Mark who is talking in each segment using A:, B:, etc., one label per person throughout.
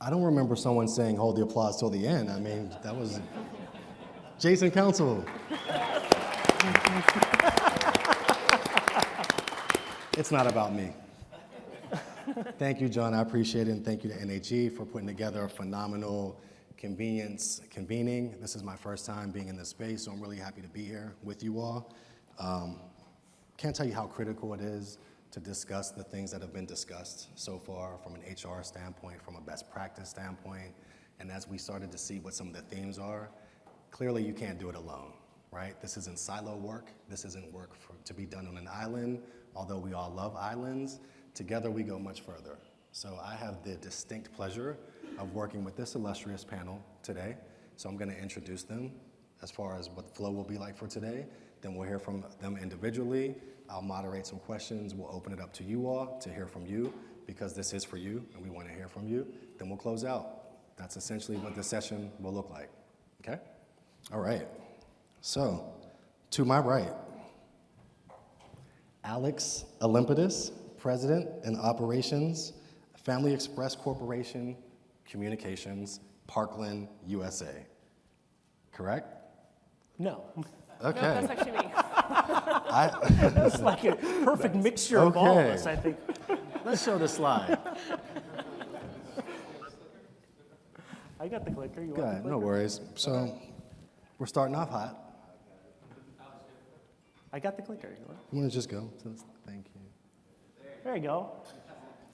A: I don't remember someone saying hold the applause till the end. I mean, that was Jason Council. It's not about me. Thank you, John. I appreciate it, and thank you to NAG for putting together a phenomenal convening. This is my first time being in this space, so I'm really happy to be here with you all. Can't tell you how critical it is to discuss the things that have been discussed so far from an HR standpoint, from a best practice standpoint, and as we started to see what some of the themes are, clearly you can't do it alone, right? This isn't silo work. This isn't work to be done on an island, although we all love islands. Together we go much further. So I have the distinct pleasure of working with this illustrious panel today. So I'm gonna introduce them as far as what the flow will be like for today. Then we'll hear from them individually. I'll moderate some questions. We'll open it up to you all to hear from you because this is for you and we wanna hear from you. Then we'll close out. That's essentially what the session will look like, okay? All right, so to my right, Alex Olympidis, President and Operations, Family Express Corporation, Communications, Parkland, USA. Correct?
B: No.
A: Okay.
C: No, that's actually me.
B: That's like a perfect mixture of all of us, I think.
A: Let's show the slide.
B: I got the clicker. You want
A: Good,
B: the clicker?
A: no worries. So we're starting off hot.
B: I got the clicker.
A: You want to just go? Thank you.
B: There you go.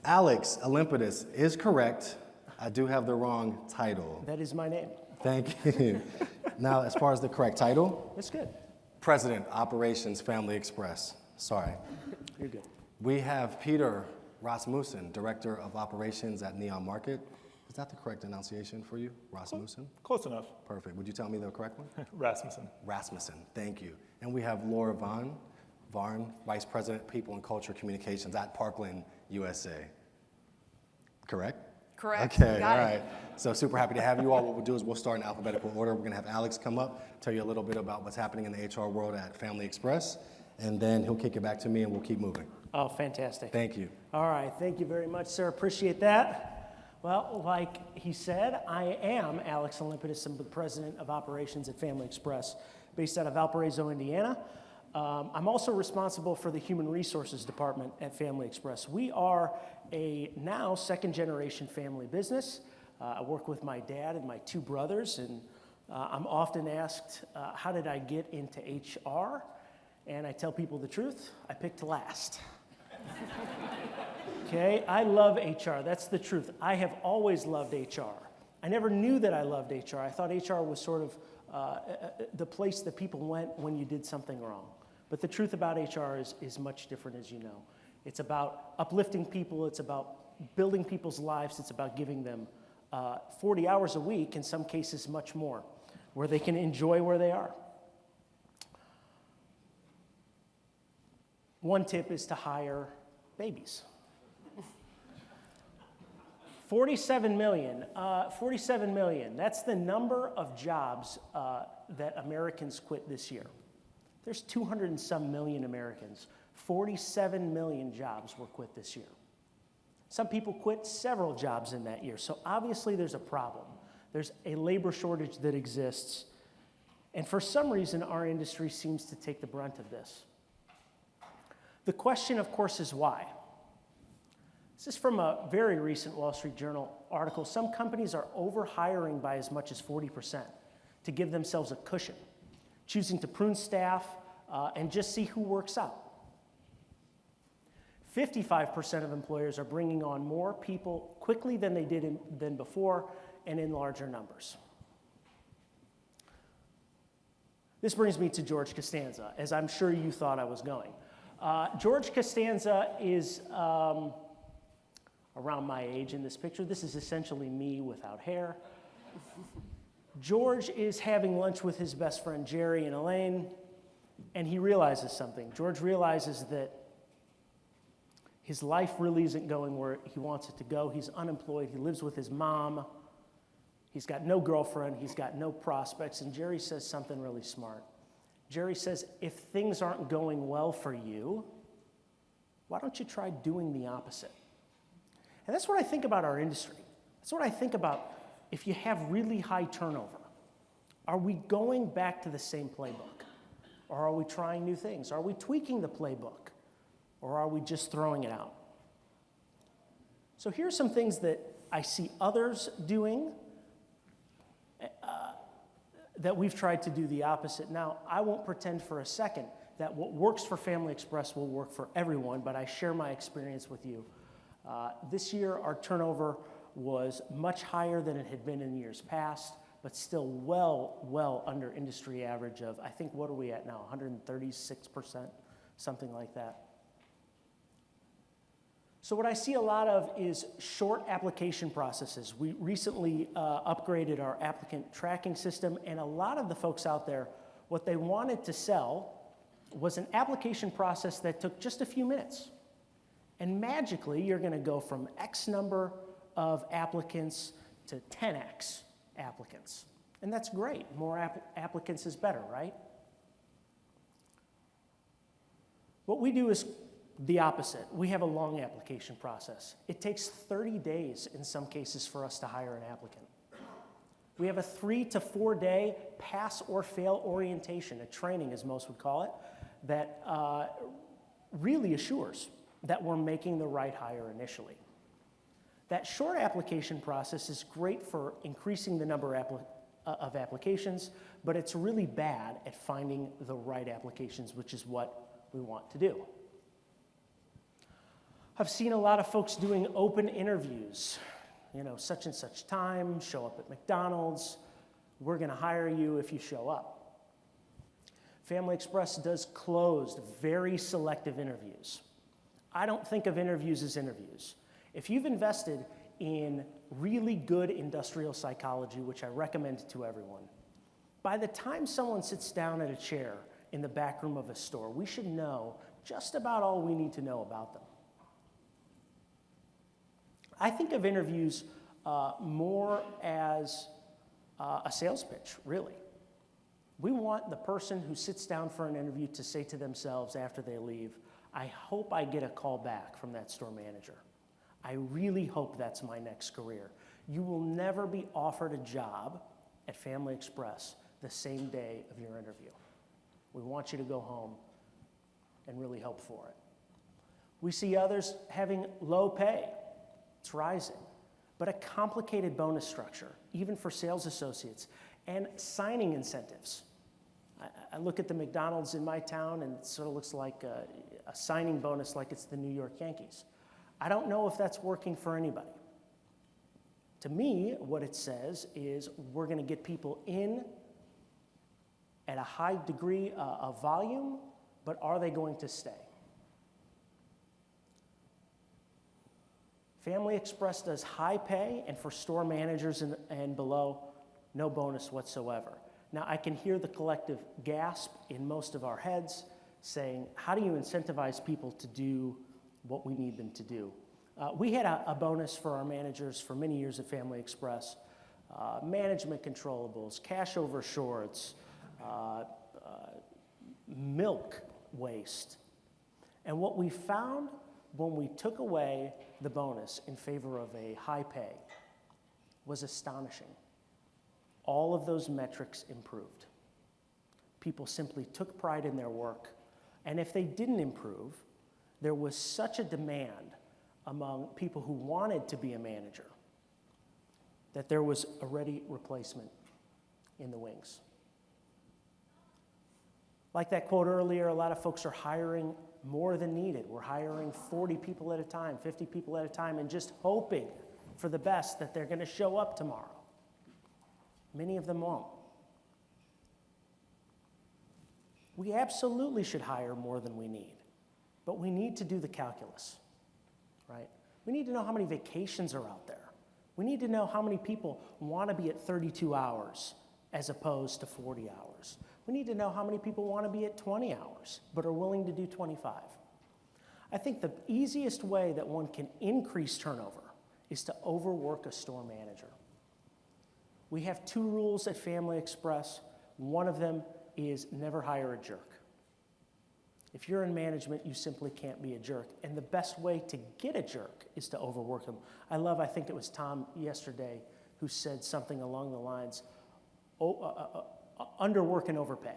A: Alex Olympidis is correct. I do have the wrong title.
B: That is my name.
A: Thank you. Now, as far as the correct title,
B: That's good.
A: President, Operations, Family Express. Sorry.
B: You're good.
A: We have Peter Rasmussen, Director of Operations at Neon Market. Is that the correct enunciation for you, Rasmussen?
D: Close enough.
A: Perfect. Would you tell me the correct one?
D: Rasmussen.
A: Rasmussen, thank you. And we have Laura Varn, Vice President, People and Culture Communications at Parkland, USA. Correct?
C: Correct.
A: Okay,
C: Got
A: all
C: it.
A: right. So super happy to have you all. What we'll do is we'll start in alphabetical order. We're gonna have Alex come up, tell you a little bit about what's happening in the HR world at Family Express, and then he'll kick it back to me and we'll keep moving.
B: Oh, fantastic.
A: Thank you.
B: All right, thank you very much, sir. Appreciate that. Well, like he said, I am Alex Olympidis. I'm the President of Operations at Family Express, based out of Valparaiso, Indiana. I'm also responsible for the Human Resources Department at Family Express. We are a now second-generation family business. I work with my dad and my two brothers, and I'm often asked, how did I get into HR? And I tell people the truth, I picked last. Okay, I love HR, that's the truth. I have always loved HR. I never knew that I loved HR. I thought HR was sort of the place that people went when you did something wrong. But the truth about HR is much different, as you know. It's about uplifting people, it's about building people's lives, it's about giving them 40 hours a week, in some cases much more, where they can enjoy where they are. One tip is to hire babies. 47 million, that's the number of jobs that Americans quit this year. There's 200 and some million Americans. 47 million jobs were quit this year. Some people quit several jobs in that year, so obviously there's a problem. There's a labor shortage that exists, and for some reason our industry seems to take the brunt of this. The question, of course, is why? This is from a very recent Wall Street Journal article. Some companies are over-hiring by as much as 40% to give themselves a cushion, choosing to prune staff and just see who works out. 55% of employers are bringing on more people quickly than they did than before and in larger numbers. This brings me to George Costanza, as I'm sure you thought I was going. George Costanza is around my age in this picture. This is essentially me without hair. George is having lunch with his best friend Jerry and Elaine, and he realizes something. George realizes that his life really isn't going where he wants it to go. He's unemployed, he lives with his mom, he's got no girlfriend, he's got no prospects, and Jerry says something really smart. Jerry says, if things aren't going well for you, why don't you try doing the opposite? And that's what I think about our industry. That's what I think about if you have really high turnover. Are we going back to the same playbook? Or are we trying new things? Are we tweaking the playbook? Or are we just throwing it out? So here's some things that I see others doing that we've tried to do the opposite. Now, I won't pretend for a second that what works for Family Express will work for everyone, but I share my experience with you. This year, our turnover was much higher than it had been in years past, but still well under industry average of, I think, what are we at now, 136%, something like that. So what I see a lot of is short application processes. We recently upgraded our applicant tracking system, and a lot of the folks out there, what they wanted to sell was an application process that took just a few minutes. And magically, you're going to go from X number of applicants to 10X applicants. And that's great. More applicants is better, right? What we do is the opposite. We have a long application process. It takes 30 days in some cases for us to hire an applicant. We have a 3 to 4 day pass or fail orientation, a training as most would call it, that really assures that we're making the right hire initially. That short application process is great for increasing the number of applications, but it's really bad at finding the right applications, which is what we want to do. I've seen a lot of folks doing open interviews, such and such time, show up at McDonald's, we're going to hire you if you show up. Family Express does closed, very selective interviews. I don't think of interviews as interviews. If you've invested in really good industrial psychology, which I recommend to everyone, by the time someone sits down at a chair in the back room of a store, we should know just about all we need to know about them. I think of interviews more as a sales pitch, really. We want the person who sits down for an interview to say to themselves after they leave, I hope I get a call back from that store manager. I really hope that's my next career. You will never be offered a job at Family Express the same day of your interview. We want you to go home and really hope for it. We see others having low pay. It's rising, but a complicated bonus structure, even for sales associates, and signing incentives. I look at the McDonald's in my town, and it sort of looks like a signing bonus like it's the New York Yankees. I don't know if that's working for anybody. To me, what it says is we're going to get people in at a high degree of volume, but are they going to stay? Family Express does high pay, and for store managers and below, no bonus whatsoever. Now, I can hear the collective gasp in most of our heads saying, how do you incentivize people to do what we need them to do? We had a bonus for our managers for many years at Family Express. Management controllables, cash over shorts, milk waste. And what we found when we took away the bonus in favor of a high pay was astonishing. All of those metrics improved. People simply took pride in their work, and if they didn't improve, there was such a demand among people who wanted to be a manager that there was a ready replacement in the wings. Like that quote earlier, a lot of folks are hiring more than needed. We're hiring 40 people at a time, 50 people at a time, and just hoping for the best that they're going to show up tomorrow. Many of them won't. We absolutely should hire more than we need, but we need to do the calculus, right? We need to know how many vacations are out there. We need to know how many people want to be at 32 hours as opposed to 40 hours. We need to know how many people want to be at 20 hours but are willing to do 25. I think the easiest way that one can increase turnover is to overwork a store manager. We have 2 rules at Family Express. One of them is never hire a jerk. If you're in management, you simply can't be a jerk. And the best way to get a jerk is to overwork them. I think it was Tom yesterday who said something along the lines, underwork and overpay.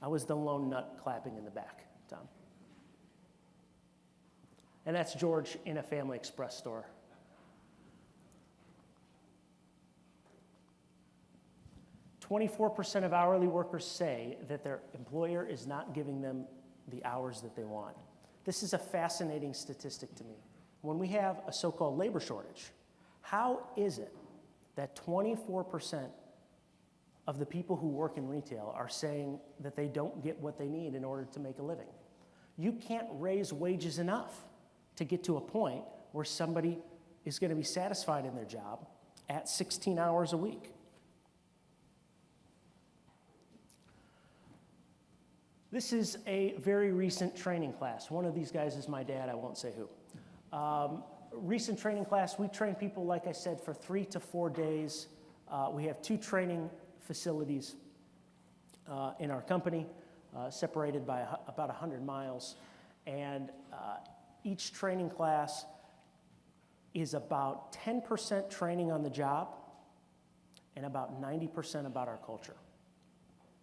B: I was the lone nut clapping in the back, Tom. And that's George in a Family Express store. "24% of hourly workers say that their employer is not giving them the hours that they want." This is a fascinating statistic to me. When we have a so-called labor shortage, how is it that 24% of the people who work in retail are saying that they don't get what they need in order to make a living? You can't raise wages enough to get to a point where somebody is going to be satisfied in their job at 16 hours a week. This is a very recent training class. One of these guys is my dad, I won't say who. Recent training class, we train people, like I said, for 3 to 4 days. We have 2 training facilities in our company, separated by about 100 miles. And each training class is about 10% training on the job and about 90% about our culture.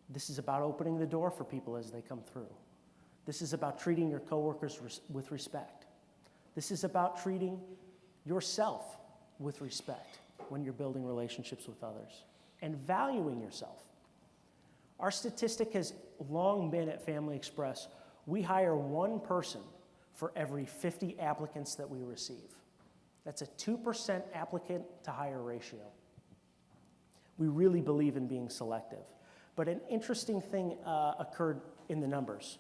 B: This is about opening the door for people as they come through. This is about treating your coworkers with respect. This is about treating yourself with respect when you're building relationships with others and valuing yourself. Our statistic has long been at Family Express, we hire 1 person for every 50 applicants that we receive. That's a 2% applicant to hire ratio. We really believe in being selective. But an interesting thing occurred in the numbers.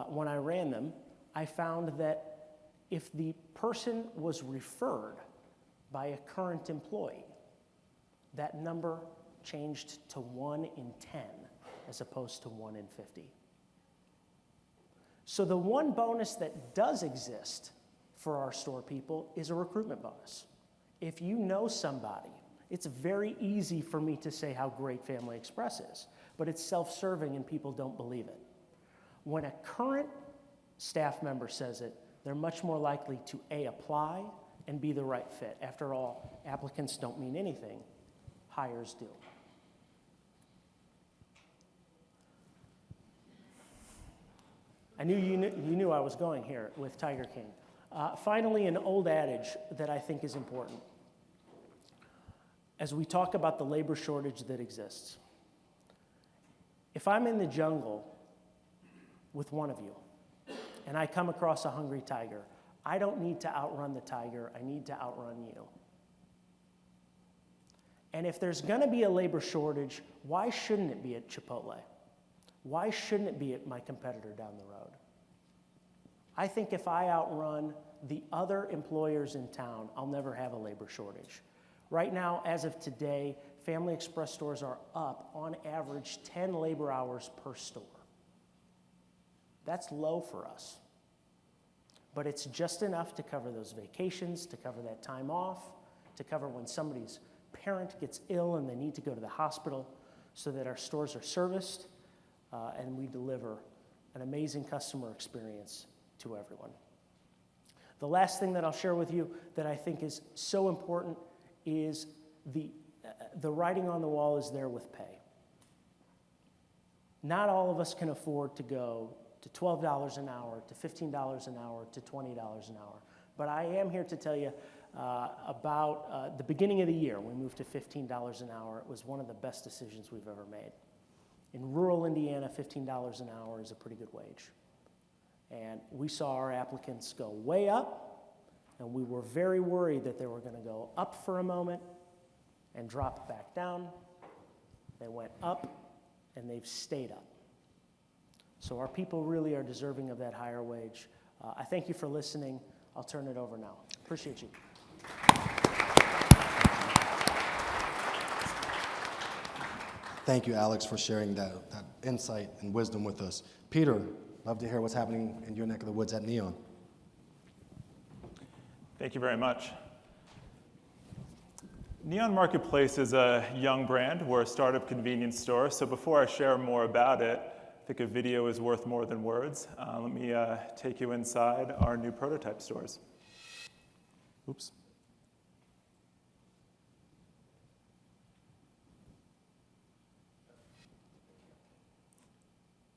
B: When I ran them, I found that if the person was referred by a current employee, that number changed to 1 in 10 as opposed to 1 in 50. So the one bonus that does exist for our store people is a recruitment bonus. If you know somebody, it's very easy for me to say how great Family Express is, but it's self-serving and people don't believe it. When a current staff member says it, they're much more likely to A, apply, and be the right fit. After all, applicants don't mean anything, hires do. I knew you knew I was going here with Tiger King. Finally, an old adage that I think is important. As we talk about the labor shortage that exists, if I'm in the jungle with one of you and I come across a hungry tiger, I don't need to outrun the tiger, I need to outrun you. And if there's going to be a labor shortage, why shouldn't it be at Chipotle? Why shouldn't it be at my competitor down the road? I think if I outrun the other employers in town, I'll never have a labor shortage. Right now, as of today, Family Express stores are up, on average, 10 labor hours per store. That's low for us. But it's just enough to cover those vacations, to cover that time off, to cover when somebody's parent gets ill and they need to go to the hospital, so that our stores are serviced and we deliver an amazing customer experience to everyone. The last thing that I'll share with you that I think is so important is the writing on the wall is there with pay. Not all of us can afford to go to $12 an hour, to $15 an hour, to $20 an hour. But I am here to tell you about the beginning of the year, we moved to $15 an hour. It was one of the best decisions we've ever made. In rural Indiana, $15 an hour is a pretty good wage. And we saw our applicants go way up, and we were very worried that they were going to go up for a moment and drop back down. They went up, and they've stayed up. So our people really are deserving of that higher wage. I thank you for listening. I'll turn it over now. Appreciate you.
A: Thank you, Alex, for sharing that insight and wisdom with us. Peter, love to hear what's happening in your neck of the woods at Neon.
C: Thank you very much. Neon Marketplace is a young brand. We're a startup convenience store. So before I share more about it, I think a video is worth more than words. Let me take you inside our new prototype stores. Oops.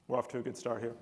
C: We're off to a good start here.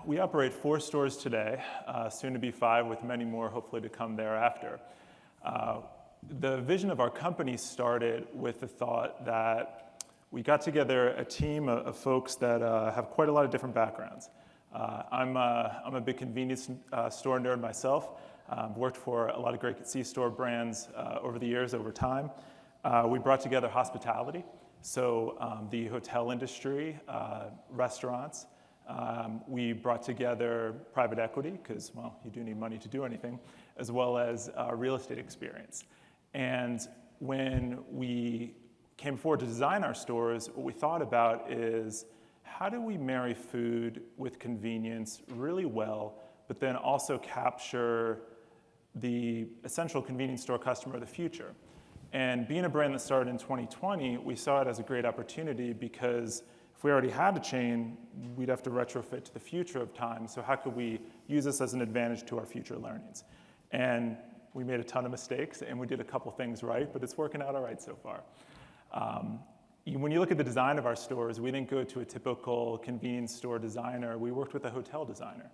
C: We operate 4 stores today, soon to be 5, with many more hopefully to come thereafter. The vision of our company started with the thought that we got together a team of folks that have quite a lot of different backgrounds. I'm a big convenience store nerd myself. Worked for a lot of great C-store brands over the years, over time. We brought together hospitality, so the hotel industry, restaurants. We brought together private equity, because, well, you do need money to do anything, as well as real estate experience. And when we came forward to design our stores, what we thought about is, how do we marry food with convenience really well, but then also capture the essential convenience store customer of the future? And being a brand that started in 2020, we saw it as a great opportunity, because if we already had a chain, we'd have to retrofit to the future of time. So how could we use this as an advantage to our future learnings? And we made a ton of mistakes, and we did a couple things right, but it's working out all right so far. When you look at the design of our stores, we didn't go to a typical convenience store designer. We worked with a hotel designer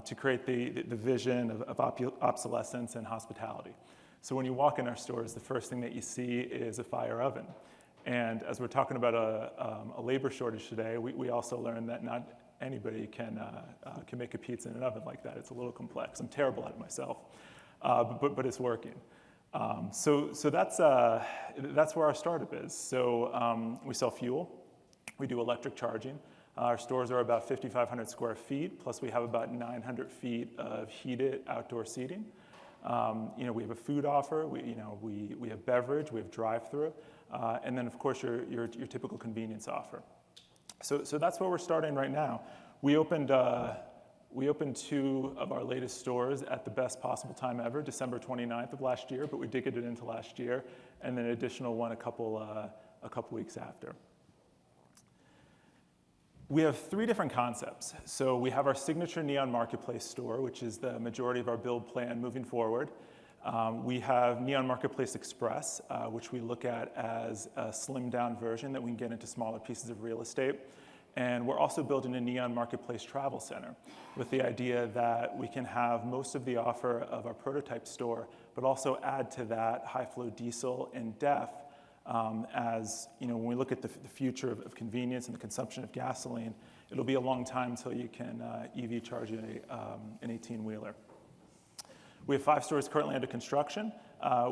C: to create the vision of obsolescence and hospitality. So when you walk in our stores, the first thing that you see is a fire oven. And as we're talking about a labor shortage today, we also learned that not anybody can make a pizza in an oven like that. It's a little complex. I'm terrible at it myself, but it's working. So that's where our startup is. So we sell fuel. We do electric charging. Our stores are about 5,500 square feet, plus we have about 900 feet of heated outdoor seating. We have a food offer. We have beverage. We have drive-through. And then, of course, your typical convenience offer. So that's where we're starting right now. We opened 2 of our latest stores at the best possible time ever, December 29th of last year, but we did get it into last year, and then an additional one a couple weeks after. We have 3 different concepts. So we have our signature Neon Marketplace store, which is the majority of our build plan moving forward. We have Neon Marketplace Express, which we look at as a slimmed down version that we can get into smaller pieces of real estate. And we're also building a Neon Marketplace Travel Center with the idea that we can have most of the offer of our prototype store, but also add to that high flow diesel and DEF As you know, when we look at the future of convenience and the consumption of gasoline, it'll be a long time until you can EV charge an 18-wheeler. We have 5 stores currently under construction.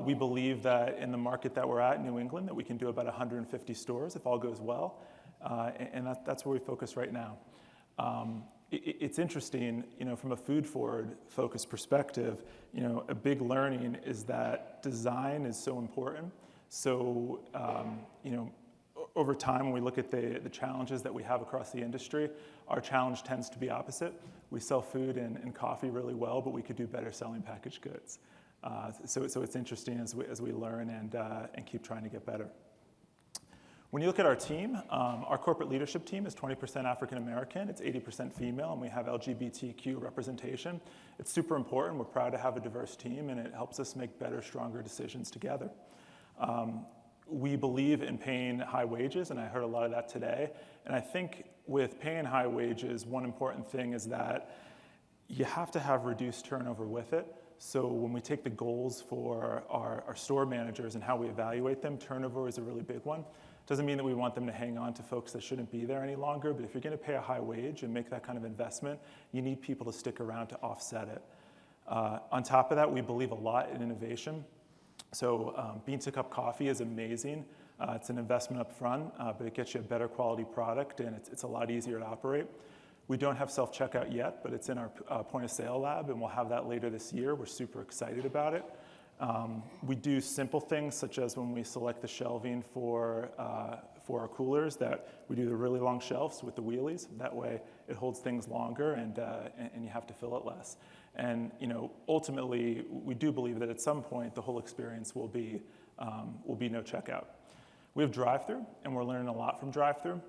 C: We believe that in the market that we're at, New England, that we can do about 150 stores if all goes well, and that's where we focus right now. It's interesting, you know, from a food forward focused perspective, you know, a big learning is that design is so important. So, you know, over time, when we look at the challenges that we have across the industry, our challenge tends to be opposite. We sell food and coffee really well, but we could do better selling packaged goods. So it's interesting as we learn and keep trying to get better. When you look at our team, our corporate leadership team is 20% African American, it's 80% female, and we have LGBTQ representation. It's super important. We're proud to have a diverse team, and it helps us make better, stronger decisions together. We believe in paying high wages, and I heard a lot of that today. And I think with paying high wages, one important thing is that you have to have reduced turnover with it. So when we take the goals for our store managers and how we evaluate them, turnover is a really big one. Doesn't mean that we want them to hang on to folks that shouldn't be there any longer, but if you're going to pay a high wage and make that kind of investment, you need people to stick around to offset it. On top of that, we believe a lot in innovation. So bean to cup coffee is amazing. It's an investment up front, but it gets you a better quality product, and it's a lot easier to operate. We don't have self-checkout yet, but it's in our point of sale lab, and we'll have that later this year. We're super excited about it. We do simple things, such as when we select the shelving for our coolers, that we do the really long shelves with the wheelies. That way it holds things longer, and you have to fill it less. And you know, ultimately, we do believe that at some point the whole experience will be no checkout. We have drive-through, and we're learning a lot from drive-through.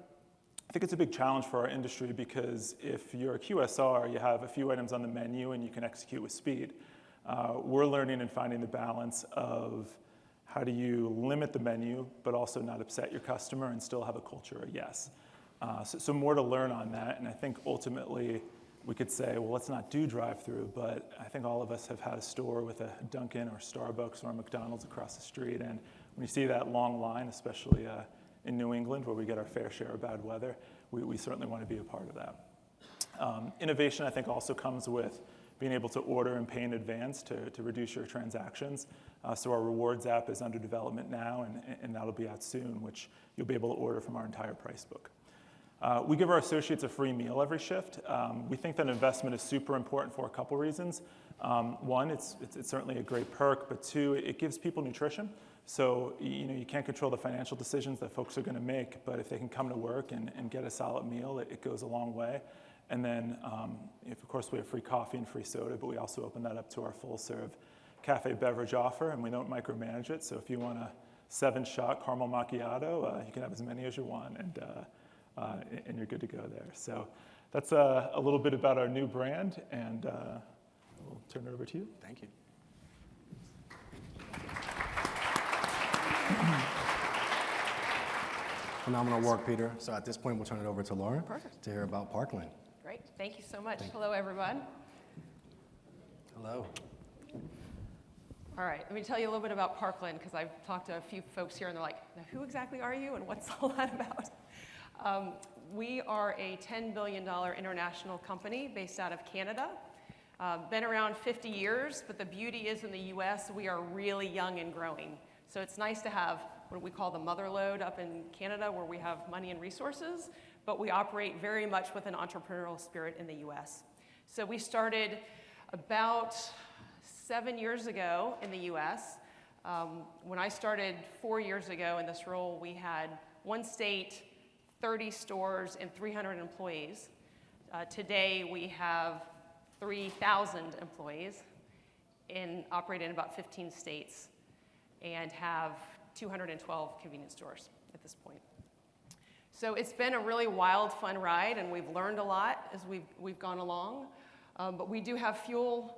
C: I think it's a big challenge for our industry because if you're a QSR, you have a few items on the menu and you can execute with speed. We're learning and finding the balance of how do you limit the menu, but also not upset your customer and still have a culture of yes. So more to learn on that, and I think ultimately we could say, well, let's not do drive-through, but I think all of us have had a store with a Dunkin' or Starbucks or a McDonald's across the street, and when you see that long line, especially in New England, where we get our fair share of bad weather, we certainly want to be a part of that. Innovation, I think, also comes with being able to order and pay in advance to reduce your transactions. So our rewards app is under development now, and that'll be out soon, which you'll be able to order from our entire price book. We give our associates a free meal every shift. We think that investment is super important for a couple reasons. One, it's certainly a great perk, but two, it gives people nutrition. So you can't control the financial decisions that folks are going to make, but if they can come to work and get a solid meal, it goes a long way. And then, of course, we have free coffee and free soda, but we also open that up to our full-serve cafe beverage offer, and we don't micromanage it. So if you want a 7-shot caramel macchiato, you can have as many as you want, and you're good to go there. So that's a little bit about our new brand, and we'll turn it over to you.
A: Thank you. Phenomenal work, Peter. So at this point, we'll turn it over to Lauren to hear about Parkland.
D: Great. Thank you so much. Hello, everyone.
A: Hello.
D: All right. Let me tell you a little bit about Parkland, because I've talked to a few folks here, and they're like, now, who exactly are you, and what's all that about? We are a $10 billion international company based out of Canada. Been around 50 years, but the beauty is in the U.S., we are really young and growing. So it's nice to have what we call the mother lode up in Canada, where we have money and resources, but we operate very much with an entrepreneurial spirit in the U.S. So we started about 7 years ago in the U.S. When I started 4 years ago in this role, we had 1 state, 30 stores, and 300 employees. Today, we have 3,000 employees and operate in about 15 states and have 212 convenience stores at this point. So it's been a really wild, fun ride, and we've learned a lot as we've gone along. But we do have fuel,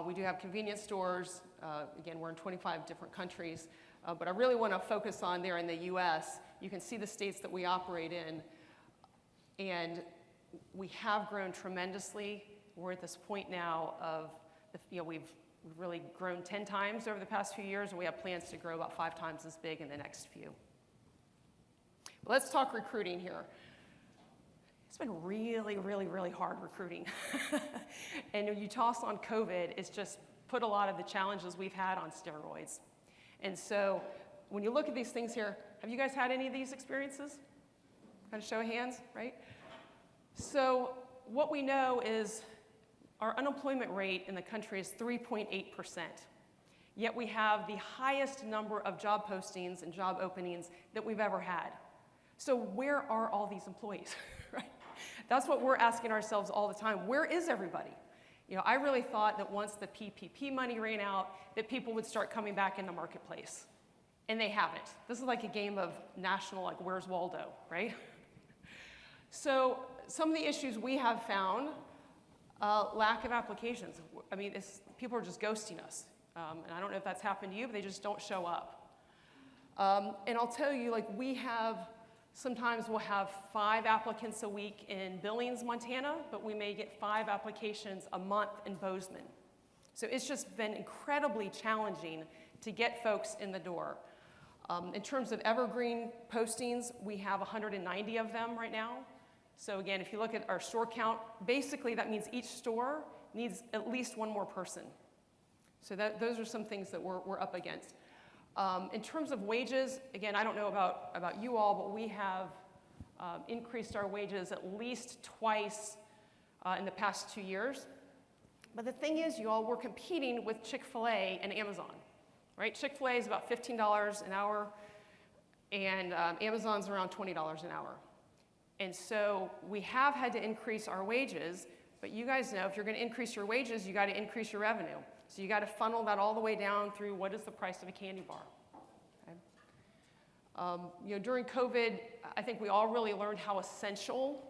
D: we do have convenience stores. Again, we're in 25 different countries, but I really want to focus on there in the U.S. You can see the states that we operate in, and we have grown tremendously. We're at this point now of, we've We've really grown 10 times over the past few years, and we have plans to grow about 5 times as big in the next few. But let's talk recruiting here. It's been really, really, really hard recruiting. And when you toss on COVID, it's just put a lot of the challenges we've had on steroids. And so when you look at these things here, have you guys had any of these experiences? Kind of show of hands, right? So what we know is our unemployment rate in the country is 3.8%. Yet we have the highest number of job postings and job openings that we've ever had. So where are all these employees, right? That's what we're asking ourselves all the time. Where is everybody? You know, I really thought that once the PPP money ran out, that people would start coming back in the marketplace. And they haven't. This is like a game of national, like, where's Waldo, right? So some of the issues we have found, lack of applications. I mean, people are just ghosting us. And I don't know if that's happened to you, but they just don't show up. And I'll tell you, like, sometimes we'll have 5 applicants a week in Billings, Montana, but we may get 5 applications a month in Bozeman. So it's just been incredibly challenging to get folks in the door. In terms of evergreen postings, we have 190 of them right now. So again, if you look at our store count, basically that means each store needs at least 1 more person. So those are some things that we're up against. In terms of wages, again, I don't know about you all, but we have increased our wages at least twice in the past 2 years. But the thing is, you all, we're competing with Chick-fil-A and Amazon, right? Chick-fil-A is about $15 an hour, and Amazon's around $20 an hour. And so we have had to increase our wages, but you guys know if you're going to increase your wages, you got to increase your revenue. So you got to funnel that all the way down through what is the price of a candy bar. Okay? You know, during COVID, I think we all really learned how essential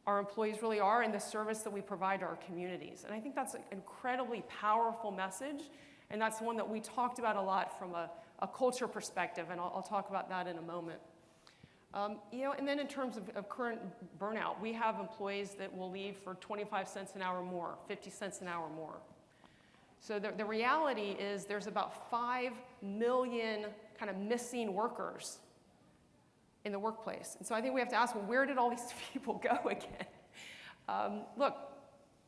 D: our employees really are in the service that we provide to our communities. And I think that's an incredibly powerful message, and that's one that we talked about a lot from a culture perspective, and I'll talk about that in a moment. You know, and then in terms of current burnout, we have employees that will leave for 25 cents an hour more, 50 cents an hour more. So the reality is there's about 5 million kind of missing workers in the workplace. And so I think we have to ask, well, where did all these people go again? Look,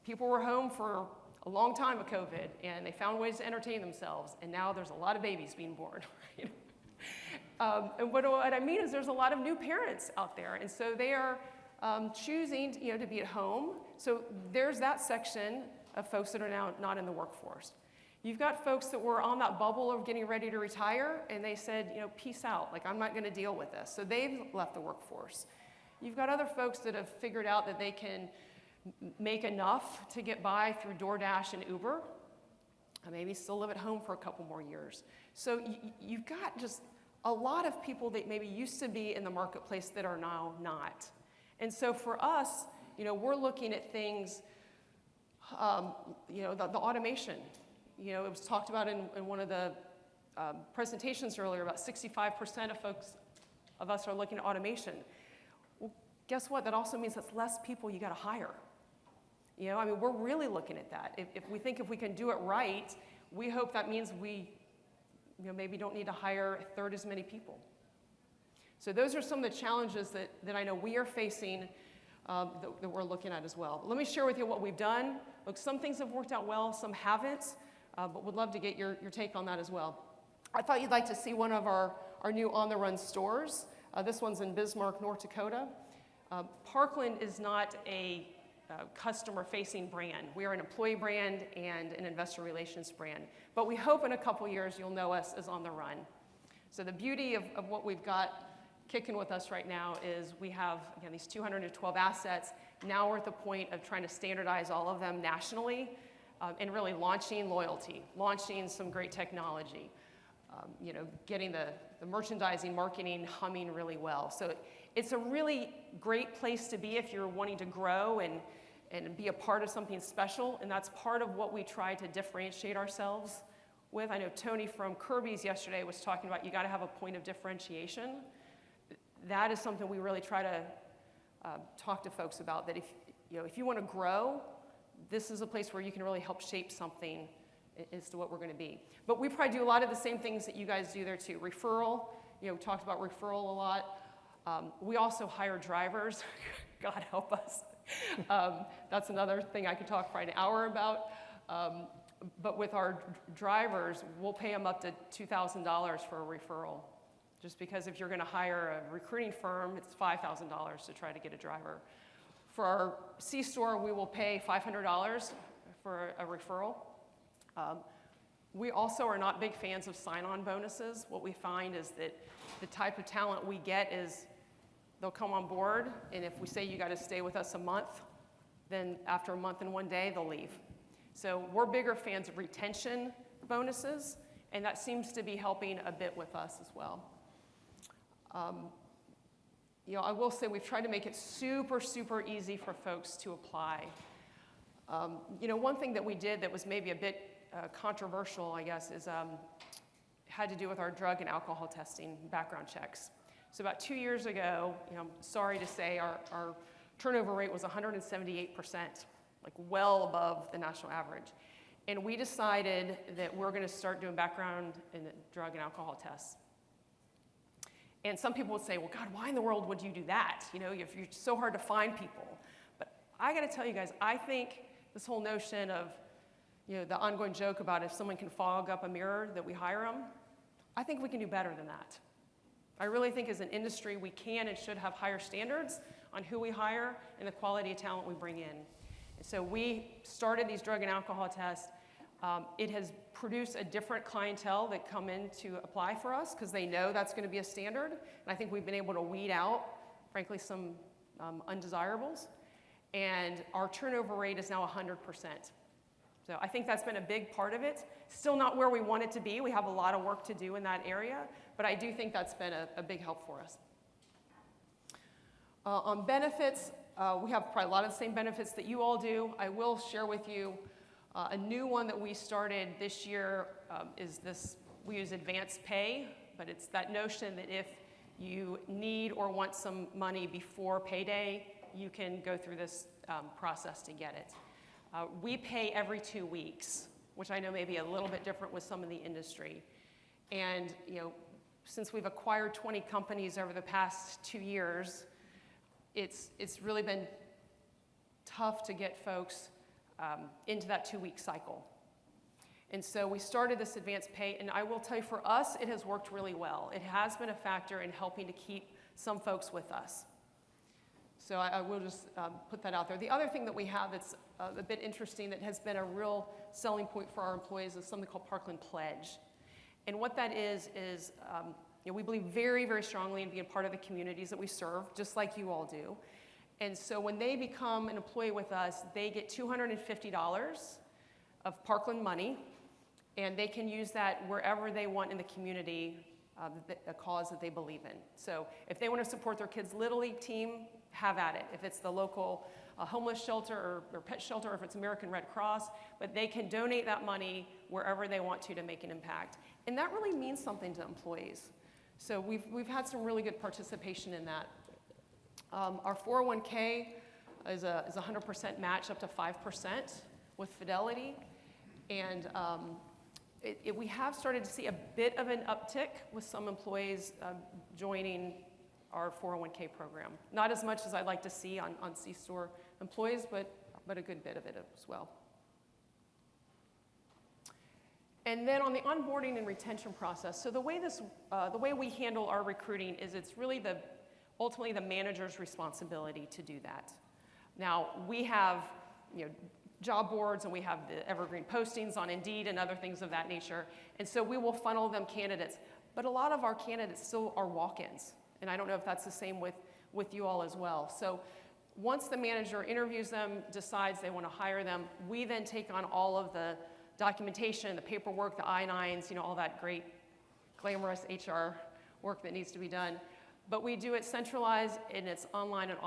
D: people were home for a long time of COVID, and they found ways to entertain themselves, and now there's a lot of babies being born. Right? And what I mean is there's a lot of new parents out there, and so they are choosing to be at home. So there's that section of folks that are now not in the workforce. You've got folks that were on that bubble of getting ready to retire, and they said, peace out, like, I'm not going to deal with this. So they've left the workforce. You've got other folks that have figured out that they can make enough to get by through DoorDash and Uber, and maybe still live at home for a couple more years. So you've got just a lot of people that maybe used to be in the marketplace that are now not. And so for us, we're looking at things, the automation. It was talked about in one of the presentations earlier, about 65% of us are looking at automation. Well, guess what? That also means that's less people you got to hire. We're really looking at that. If we can do it right, we hope that means we maybe don't need to hire a third as many people. So those are some of the challenges that I know we are facing that we're looking at as well. But let me share with you what we've done. Look, some things have worked out well, some haven't, but would love to get your take on that as well. I thought you'd like to see one of our new on-the-run stores. This one's in Bismarck, North Dakota. Parkland is not a customer-facing brand. We are an employee brand and an investor relations brand. But we hope in a couple years you'll know us as On the Run. So the beauty of what we've got kicking with us right now is we have, again, these 212 assets. Now we're at the point of trying to standardize all of them nationally and really launching loyalty, launching some great technology, getting the merchandising, marketing humming really well. So it's a really great place to be if you're wanting to grow and be a part of something special, and that's part of what we try to differentiate ourselves with. I know Tony from Kirby's yesterday was talking about you got to have a point of differentiation. That is something we really try to talk to folks about, that if you want to grow, this is a place where you can really help shape something as to what we're going to be. But we probably do a lot of the same things that you guys do there too. Referral, we talked about referral a lot. We also hire drivers. God help us. That's another thing I could talk for an hour about. But with our drivers, we'll pay them up to $2,000 for a referral. Just because if you're going to hire a recruiting firm, it's $5,000 to try to get a driver. For our C-store, we will pay $500 for a referral. We also are not big fans of sign-on bonuses. What we find is that the type of talent we get is they'll come on board, and if we say you got to stay with us a month, then after a month and 1 day, they'll leave. So we're bigger fans of retention bonuses, and that seems to be helping a bit with us as well. I will say we've tried to make it super, super easy for folks to apply. One thing that we did that was maybe a bit controversial, I guess, is had to do with our drug and alcohol testing background checks. So about 2 years ago, I'm sorry to say, our turnover rate was 178%, like well above the national average. And we decided that we're going to start doing background and drug and alcohol tests. And some people would say, well, God, why in the world would you do that? If you're so hard to find people. But I got to tell you guys, I think this whole notion of, the ongoing joke about if someone can fog up a mirror that we hire them, I think we can do better than that. I really think as an industry, we can and should have higher standards on who we hire and the quality of talent we bring in. And so we started these drug and alcohol tests. It has produced a different clientele that come in to apply for us because they know that's going to be a standard. And I think we've been able to weed out, frankly, some undesirables. And our turnover rate is now 100%. So I think that's been a big part of it. Still not where we want it to be. We have a lot of work to do in that area, but I do think that's been a big help for us. On benefits, we have probably a lot of the same benefits that you all do. I will share with you a new one that we started this year is this, we use advanced pay, but it's that notion that if you need or want some money before payday, you can go through this process to get it. We pay every 2 weeks, which I know may be a little bit different with some of the industry. And since we've acquired 20 companies over the past 2 years, it's really been tough to get folks into that 2-week cycle. And so we started this advanced pay, and I will tell you, for us, it has worked really well. It has been a factor in helping to keep some folks with us. So I will just put that out there. The other thing that we have that's a bit interesting that has been a real selling point for our employees is something called Parkland Pledge. And what that is we believe very, very strongly in being part of the communities that we serve, just like you all do. And so when they become an employee with us, they get $250 of Parkland money, and they can use that wherever they want in the community, a cause that they believe in. So if they want to support their kids' Little League team, have at it. If it's the local homeless shelter or pet shelter, or if it's American Red Cross, but they can donate that money wherever they want to make an impact. And that really means something to employees. So we've had some really good participation in that. Our 401k is a 100% match up to 5% with Fidelity. And we have started to see a bit of an uptick with some employees joining our 401k program. Not as much as I'd like to see on C-store employees, but a good bit of it as well. And then on the onboarding and retention process, so the way we handle our recruiting is it's really ultimately the manager's responsibility to do that. Now, we have job boards and we have the evergreen postings on Indeed and other things of that nature, and so we will funnel them candidates. But a lot of our candidates still are walk-ins, and I don't know if that's the same with you all as well. So once the manager interviews them, decides they want to hire them, we then take on all of the documentation, the paperwork, the I-9s, all that great glamorous HR work that needs to be done. But we do it centralized and it's online and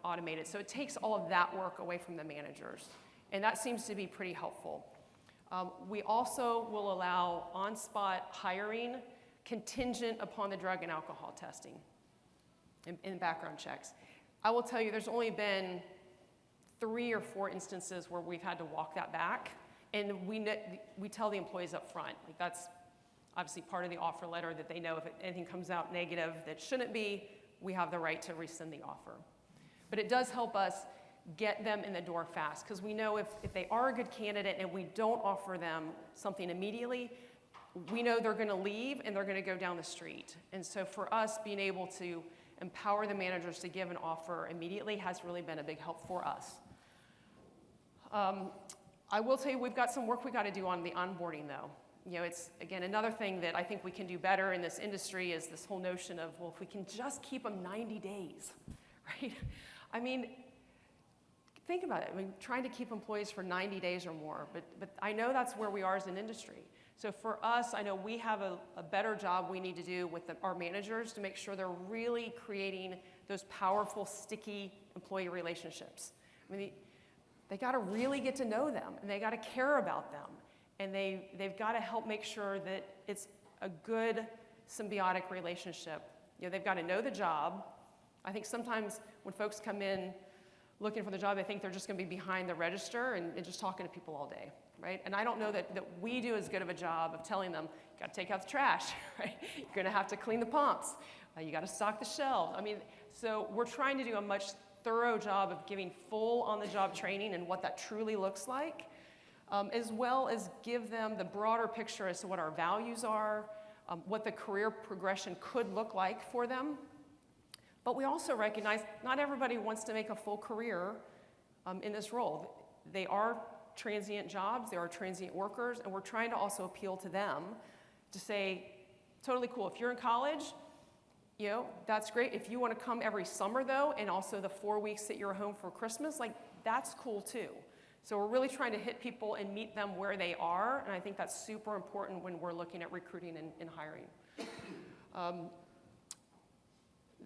D: automated. So it takes all of that work away from the managers. And that seems to be pretty helpful. We also will allow on-spot hiring contingent upon the drug and alcohol testing and background checks. I will tell you there's only been 3 or 4 instances where we've had to walk that back. And we tell the employees up front, like that's obviously part of the offer letter, that they know if anything comes out negative that shouldn't be, we have the right to rescind the offer. But it does help us get them in the door fast, because we know if they are a good candidate and we don't offer them something immediately, we know they're going to leave and they're going to go down the street. And so for us, being able to empower the managers to give an offer immediately has really been a big help for us. I will tell you, we've got some work we got to do on the onboarding, though. You know, it's, again, another thing that I think we can do better in this industry is this whole notion of, well, if we can just keep them 90 days, right? I mean, think about it. I mean, trying to keep employees for 90 days or more, but I know that's where we are as an industry. So for us, I know we have a better job we need to do with our managers to make sure they're really creating those powerful, sticky employee relationships. I mean, they got to really get to know them, and they got to care about them, and they've got to help make sure that it's a good symbiotic relationship. You know, they've got to know the job. I think sometimes when folks come in looking for the job, they think they're just going to be behind the register and just talking to people all day, right? And I don't know that we do as good of a job of telling them, you got to take out the trash, right? You're going to have to clean the pumps. You got to stock the shelves. I mean, so we're trying to do a much thorough job of giving full on-the-job training and what that truly looks like, as well as give them the broader picture as to what our values are, what the career progression could look like for them. But we also recognize not everybody wants to make a full career in this role. They are transient jobs, they are transient workers, and we're trying to also appeal to them to say, totally cool, if you're in college, you know, that's great. If you want to come every summer, though, and also the 4 weeks that you're home for Christmas, like, that's cool, too. So we're really trying to hit people and meet them where they are, and I think that's super important when we're looking at recruiting and hiring.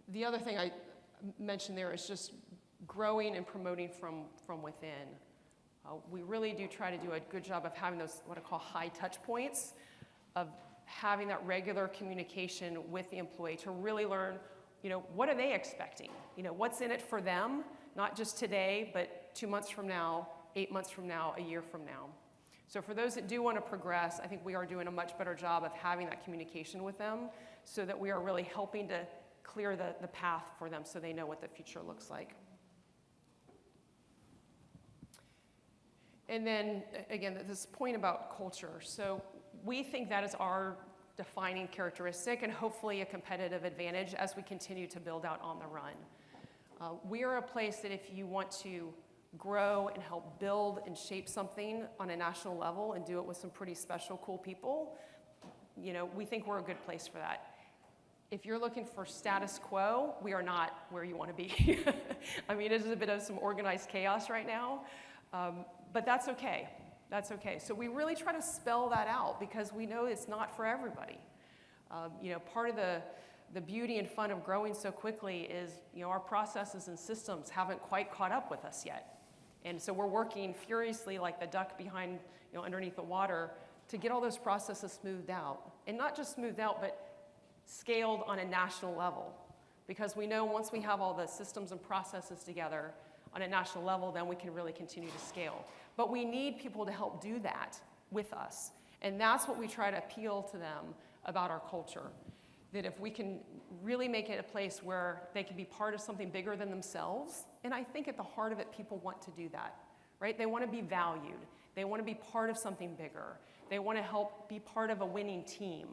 D: The other thing I mentioned there is just growing and promoting from within. We really do try to do a good job of having those, what I call high touch points, of having that regular communication with the employee to really learn, you know, what are they expecting? You know, what's in it for them, not just today, but 2 months from now, 8 months from now, a year from now. So for those that do want to progress, I think we are doing a much better job of having that communication with them so that we are really helping to clear the path for them so they know what the future looks like. And then, again, this point about culture. So we think that is our defining characteristic and hopefully a competitive advantage as we continue to build out on the run. We are a place that if you want to grow and help build and shape something on a national level and do it with some pretty special, cool people, you know, we think we're a good place for that. If you're looking for status quo, we are not where you want to be. I mean, it is a bit of some organized chaos right now, but that's okay. That's okay. So we really try to spell that out because we know it's not for everybody. You know, part of the beauty and fun of growing so quickly is, you know, our processes and systems haven't quite caught up with us yet. And so we're working furiously like the duck behind, you know, underneath the water to get all those processes smoothed out. And not just smoothed out, but scaled on a national level. Because we know once we have all the systems and processes together on a national level, then we can really continue to scale. But we need people to help do that with us. And that's what we try to appeal to them about our culture. That if we can really make it a place where they can be part of something bigger than themselves, and I think at the heart of it, people want to do that, right? They want to be valued. They want to be part of something bigger. They want to help be part of a winning team.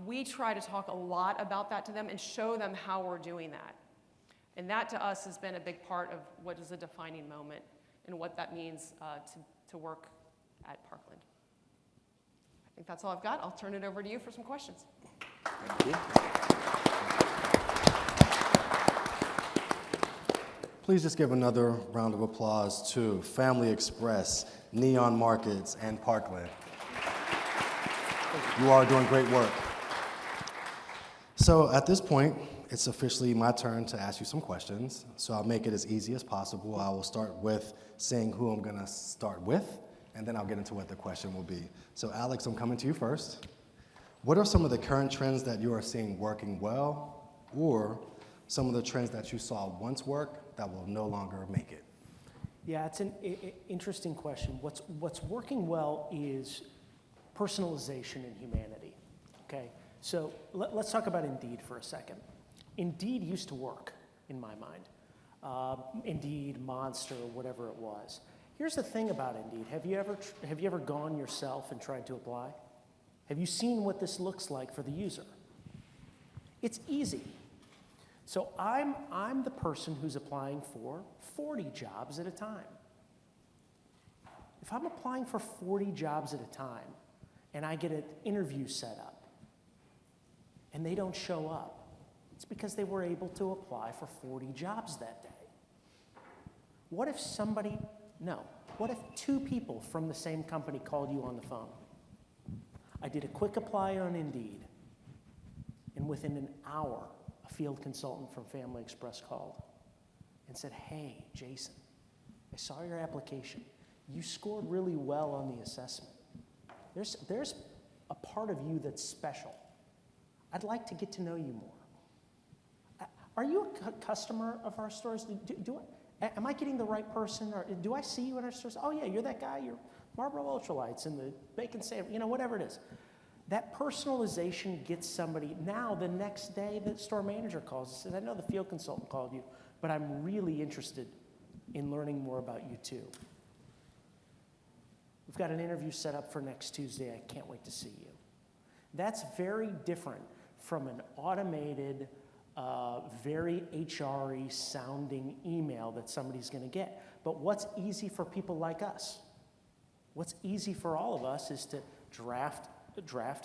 D: We try to talk a lot about that to them and show them how we're doing that. And that to us has been a big part of what is a defining moment and what that means to work at Parkland. I think that's all I've got. I'll turn it over to you for some questions.
A: Thank you. Please just give another round of applause to Family Express, Neon Markets, and Parkland. You are doing great work. So at this point, it's officially my turn to ask you some questions. So I'll make it as easy as possible. I will start with saying who I'm going to start with, and then I'll get into what the question will be. So Alex, I'm coming to you first. What are some of the current trends that you are seeing working well, or some of the trends that you saw once work that will no longer make it?
B: Yeah, it's an interesting question. What's working well is personalization and humanity, okay? So let's talk about Indeed for a second. Indeed used to work, in my mind. Indeed, Monster, whatever it was. Here's the thing about Indeed. Have you ever gone yourself and tried to apply? Have you seen what this looks like for the user? It's easy. So I'm the person who's applying for 40 jobs at a time. If I'm applying for 40 jobs at a time and I get an interview set up and they don't show up, it's because they were able to apply for 40 jobs that day. What if what if 2 people from the same company called you on the phone? I did a quick apply on Indeed, and within an hour, a field consultant from Family Express called and said, "Hey, Jason, I saw your application. You scored really well on the assessment. There's a part of you that's special. I'd like to get to know you more. Are you a customer of our stores? Am I getting the right person? Or do I see you in our stores? Oh yeah, you're that guy, you're Marlboro Ultralights and the bacon sandwich, whatever it is." That personalization gets somebody. Now, the next day, the store manager calls and says, "I know the field consultant called you, but I'm really interested in learning more about you too. We've got an interview set up for next Tuesday. I can't wait to see you." That's very different from an automated, very HR-y sounding email that somebody's going to get. But what's easy for people like us? What's easy for all of us is to draft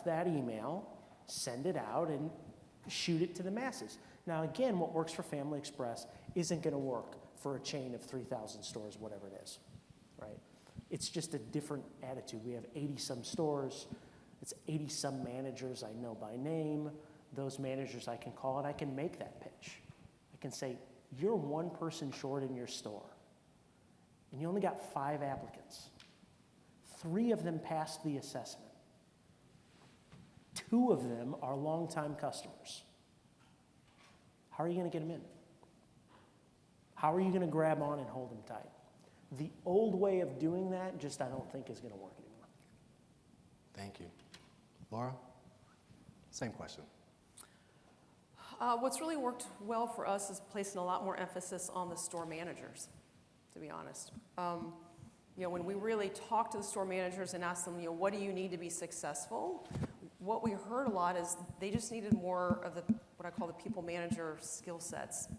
B: that email, send it out, and shoot it to the masses. Now, again, what works for Family Express isn't going to work for a chain of 3,000 stores, whatever it is, right? It's just a different attitude. We have 80-some stores. It's 80-some managers I know by name. Those managers I can call, and I can make that pitch. I can say, "You're 1 person short in your store, and you only got 5 applicants. 3 of them passed the assessment. 2 of them are longtime customers. How are you going to get them in? How are you going to grab on and hold them tight?" The old way of doing that I don't think is going to work anymore.
A: Thank you. Laura? Same question.
D: What's really worked well for us is placing a lot more emphasis on the store managers, to be honest. When we really talk to the store managers and ask them, what do you need to be successful? What we heard a lot is they just needed more of what I call the people manager skill sets.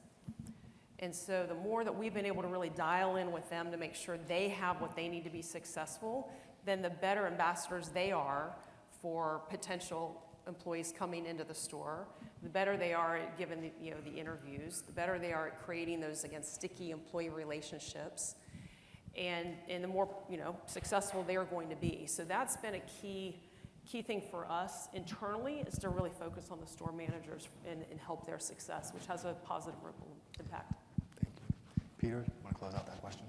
D: And so the more that we've been able to really dial in with them to make sure they have what they need to be successful, then the better ambassadors they are for potential employees coming into the store, the better they are at giving the interviews, the better they are at creating those, again, sticky employee relationships, and the more successful they're going to be. So that's been a key thing for us internally, is to really focus on the store managers and help their success, which has a positive ripple impact.
A: Thank you. Peter, want to close out that question?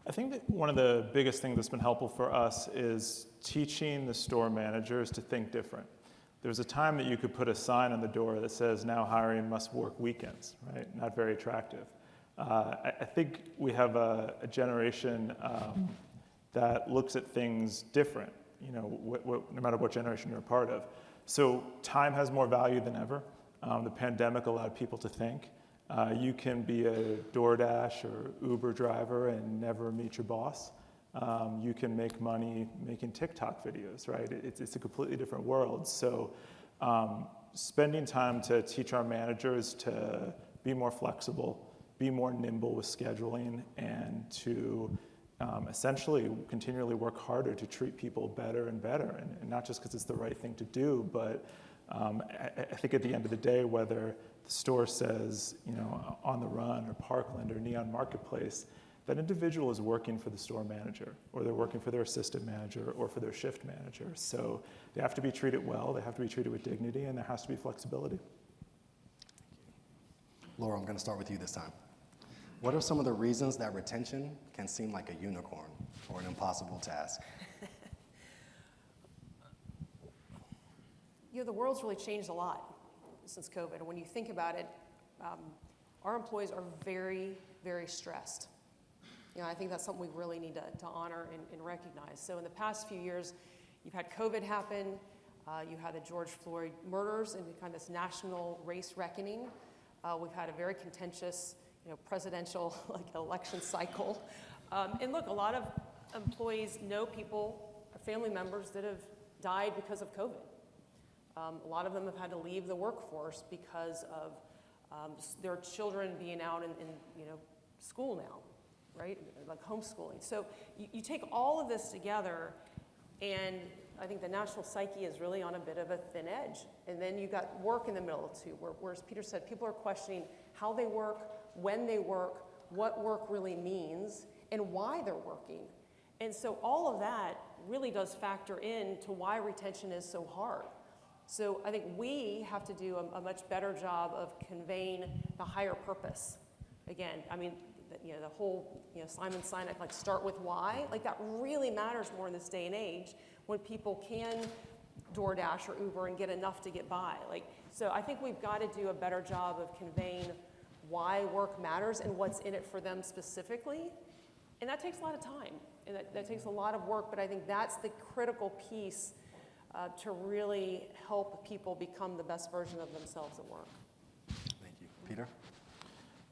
C: I think that one of the biggest things that's been helpful for us is teaching the store managers to think different. There's a time that you could put a sign on the door that says, "Now hiring must work weekends," right? Not very attractive. I think we have a generation that looks at things different, no matter what generation you're a part of. So time has more value than ever. The pandemic allowed people to think. You can be a DoorDash or Uber driver and never meet your boss. You can make money making TikTok videos, right? It's a completely different world. So spending time to teach our managers to be more flexible, be more nimble with scheduling, and to essentially continually work harder to treat people better and better. And not just because it's the right thing to do, but I think at the end of the day, whether the store says, On the Run or Parkland or Neon Marketplace, that individual is working for the store manager, or they're working for their assistant manager or for their shift manager. So they have to be treated well, they have to be treated with dignity, and there has to be flexibility.
A: Laura, I'm going to start with you this time. What are some of the reasons that retention can seem like a unicorn or an impossible task?
D: The world's really changed a lot since COVID. And when you think about it, our employees are very, very stressed. I think that's something we really need to honor and recognize. So in the past few years, you've had COVID happen, you had the George Floyd murders and kind of this national race reckoning. We've had a very contentious, presidential election cycle. And look, a lot of employees know people, family members that have died because of COVID. A lot of them have had to leave the workforce because of their children being out in school now, right? Like homeschooling. So you take all of this together, and I think the national psyche is really on a bit of a thin edge. And then you got work in the middle too, where as Peter said, people are questioning how they work, when they work, what work really means, and why they're working. And so all of that really does factor into why retention is so hard. So I think we have to do a much better job of conveying the higher purpose. Again, I mean, the whole Simon Sinek, like start with why, like that really matters more in this day and age when people can DoorDash or Uber and get enough to get by. So I think we've got to do a better job of conveying why work matters and what's in it for them specifically. And that takes a lot of time, and that takes a lot of work, but I think that's the critical piece to really help people become the best version of themselves at work.
A: Thank you. Peter?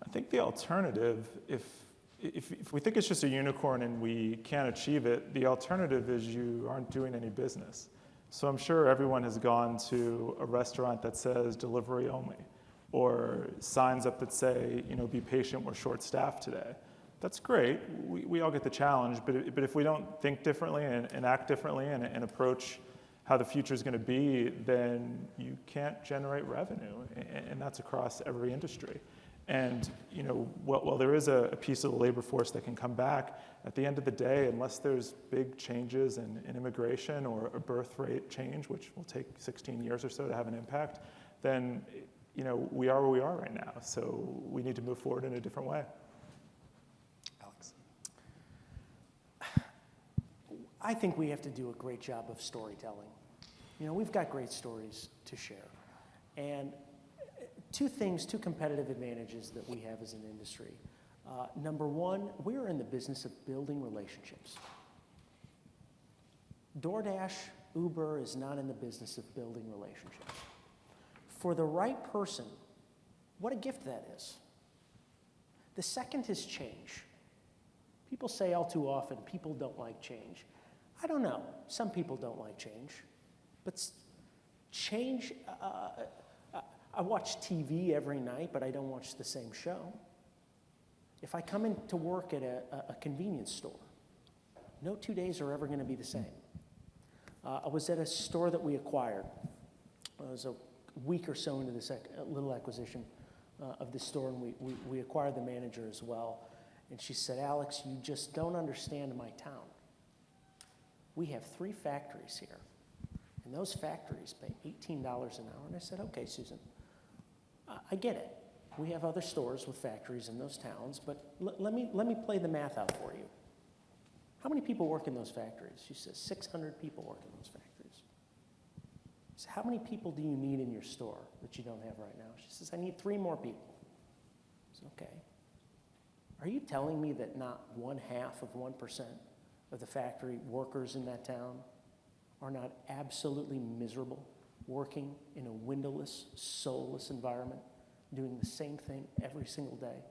C: I think the alternative, if we think it's just a unicorn and we can't achieve it, the alternative is you aren't doing any business. So I'm sure everyone has gone to a restaurant that says delivery only, or signs up that say, be patient, we're short-staffed today. That's great. We all get the challenge, but if we don't think differently and act differently and approach how the future is going to be, then you can't generate revenue, and that's across every industry. And while there is a piece of the labor force that can come back, at the end of the day, unless there's big changes in immigration or a birth rate change, which will take 16 years or so to have an impact, then we are where we are right now. So we need to move forward in a different way.
A: Alex?
B: I think we have to do a great job of storytelling. We've got great stories to share. And two competitive advantages that we have as an industry. Number one, we're in the business of building relationships. DoorDash, Uber is not in the business of building relationships. For the right person, what a gift that is. The second is change. People say all too often, people don't like change. I don't know. Some people don't like change. But change, I watch TV every night, but I don't watch the same show. If I come into work at a convenience store, no 2 days are ever going to be the same. I was at a store that we acquired. It was a week or so into this little acquisition of this store, and we acquired the manager as well. And she said, "Alex, you just don't understand my town. We have 3 factories here, and those factories pay $18 an hour." And I said, "Okay, Susan, I get it. We have other stores with factories in those towns, but let me play the math out for you. How many people work in those factories?" She says, 600 people work in those factories. I said, "How many people do you need in your store that you don't have right now?" She says, "I need 3 more people." I said, "Okay. Are you telling me that not 0.5% of the factory workers in that town are not absolutely miserable working in a windowless, soulless environment, doing the same thing every single day?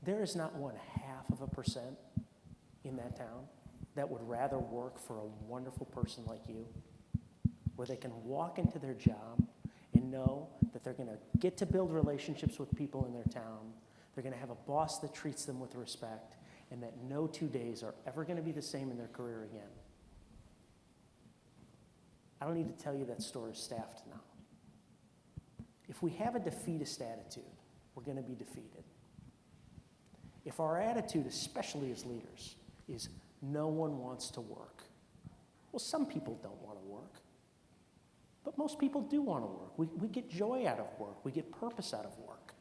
B: There is not 0.5% in that town that would rather work for a wonderful person like you, where they can walk into their job and know that they're going to get to build relationships with people in their town, they're going to have a boss that treats them with respect, and that no 2 days are ever going to be the same in their career again." I don't need to tell you that store is staffed now. If we have a defeatist attitude, we're going to be defeated. If our attitude, especially as leaders, is no one wants to work, well, some people don't want to work, but most people do want to work. We get joy out of work. We get purpose out of work.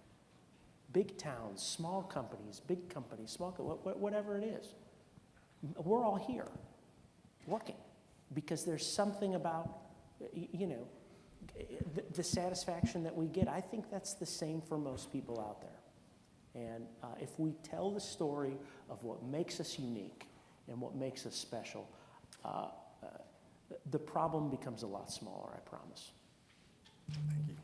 B: Big towns, small companies, big companies, whatever it is. We're all here working because there's something about, the satisfaction that we get. I think that's the same for most people out there. And if we tell the story of what makes us unique and what makes us special, the problem becomes a lot smaller, I promise.
A: Thank you.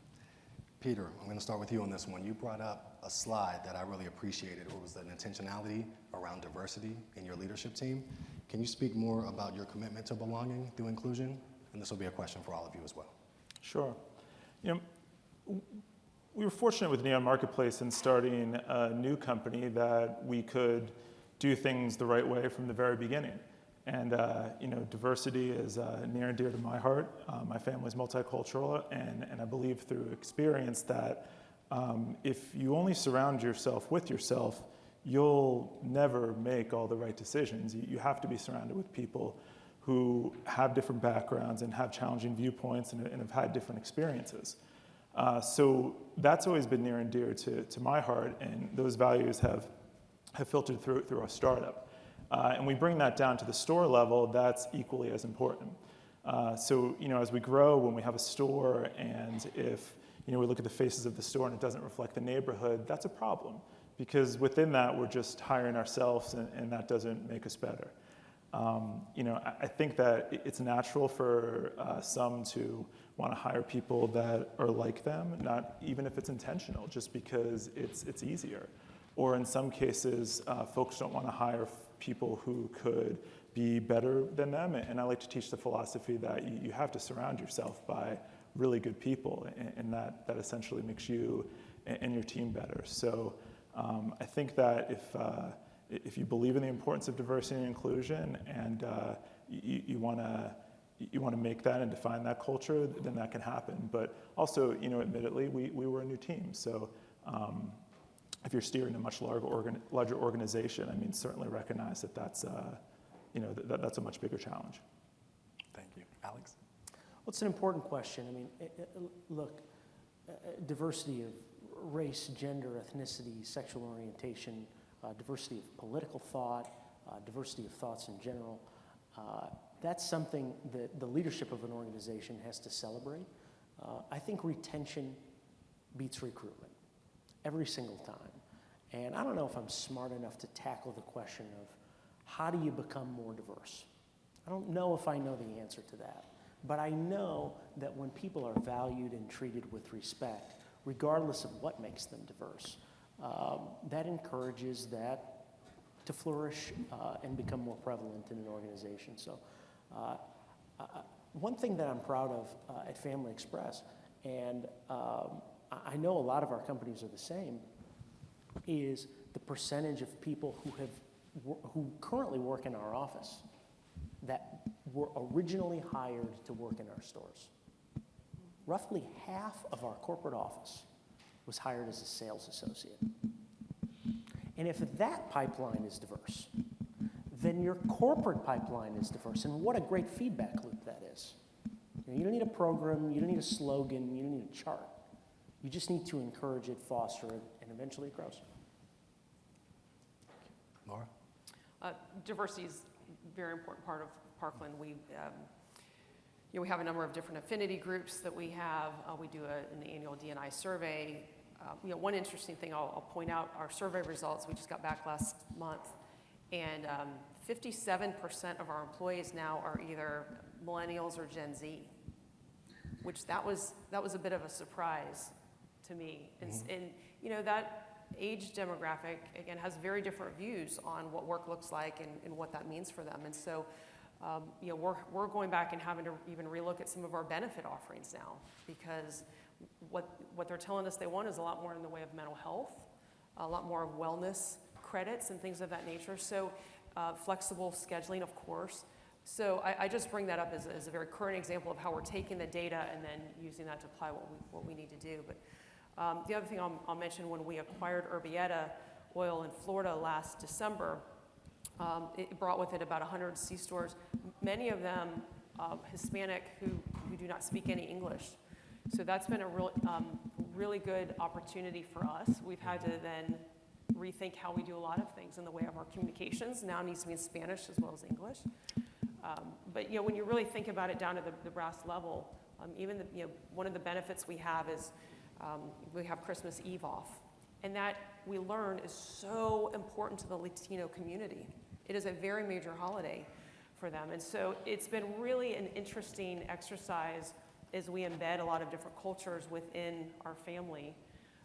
A: Peter, I'm going to start with you on this one. You brought up a slide that I really appreciated. It was an intentionality around diversity in your leadership team. Can you speak more about your commitment to belonging through inclusion? And this will be a question for all of you as well.
C: Sure. We were fortunate with Neon Marketplace in starting a new company that we could do things the right way from the very beginning. And diversity is near and dear to my heart. My family's multicultural, and I believe through experience that if you only surround yourself with yourself, you'll never make all the right decisions. You have to be surrounded with people who have different backgrounds and have challenging viewpoints and have had different experiences. So that's always been near and dear to my heart, and those values have filtered through our startup. And we bring that down to the store level, that's equally as important. So as we grow, when we have a store, and if we look at the faces of the store and it doesn't reflect the neighborhood, that's a problem. Because within that, we're just hiring ourselves, and that doesn't make us better. I think that it's natural for some to want to hire people that are like them, not even if it's intentional, just because it's easier. Or in some cases, folks don't want to hire people who could be better than them. And I like to teach the philosophy that you have to surround yourself by really good people, and that essentially makes you and your team better. So I think that if you believe in the importance of diversity and inclusion, and you want to make that and define that culture, then that can happen. But also, admittedly, we were a new team. So if you're steering a much larger organization, I mean, certainly recognize that that's a much bigger challenge.
A: Thank you. Alex?
B: Well, it's an important question. I mean, look, diversity of race, gender, ethnicity, sexual orientation, diversity of political thought, diversity of thoughts in general, that's something that the leadership of an organization has to celebrate. I think retention beats recruitment every single time. And I don't know if I'm smart enough to tackle the question of how do you become more diverse? I don't know if I know the answer to that. But I know that when people are valued and treated with respect, regardless of what makes them diverse, that encourages that to flourish and become more prevalent in an organization. So one thing that I'm proud of at Family Express, and I know a lot of our companies are the same, is the percentage of people who currently work in our office that were originally hired to work in our stores. Roughly half of our corporate office was hired as a sales associate. And if that pipeline is diverse, then your corporate pipeline is diverse. And what a great feedback loop that is. You don't need a program, you don't need a slogan, you don't need a chart. You just need to encourage it, foster it, and eventually it grows.
A: Laura?
D: Diversity is a very important part of Parkland. We have a number of different affinity groups that we have. We do an annual D&I survey. One interesting thing I'll point out, our survey results, we just got back last month, and 57% of our employees now are either millennials or Gen Z, which that was a bit of a surprise to me. And that age demographic, again, has very different views on what work looks like and what that means for them. And so, we're going back and having to even relook at some of our benefit offerings now, because what they're telling us they want is a lot more in the way of mental health, a lot more of wellness credits and things of that nature. So flexible scheduling, of course. So I just bring that up as a very current example of how we're taking the data and then using that to apply what we need to do. But the other thing I'll mention, when we acquired Urbieta Oil in Florida last December, it brought with it about 100 C-stores, many of them Hispanic who do not speak any English. So that's been a really good opportunity for us. We've had to then rethink how we do a lot of things in the way of our communications. Now it needs to be in Spanish as well as English. But when you really think about it down to the brass level, even one of the benefits we have is we have Christmas Eve off, and that we learned, is so important to the Latino community. It is a very major holiday for them. And so it's been really an interesting exercise as we embed a lot of different cultures within our family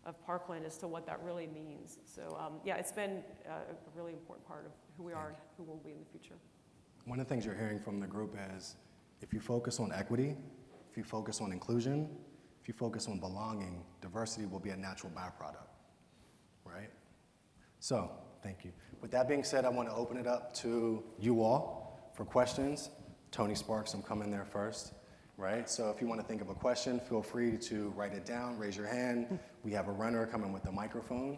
D: of Parkland as to what that really means. So yeah, it's been a really important part of who we are and who we'll be in the future.
A: One of the things you're hearing from the group is if you focus on equity, if you focus on inclusion, if you focus on belonging, diversity will be a natural byproduct, right? So, thank you. With that being said, I want to open it up to you all for questions. Tony Sparks, I'm coming there first, right? So if you want to think of a question, feel free to write it down, raise your hand. We have a runner coming with the microphone,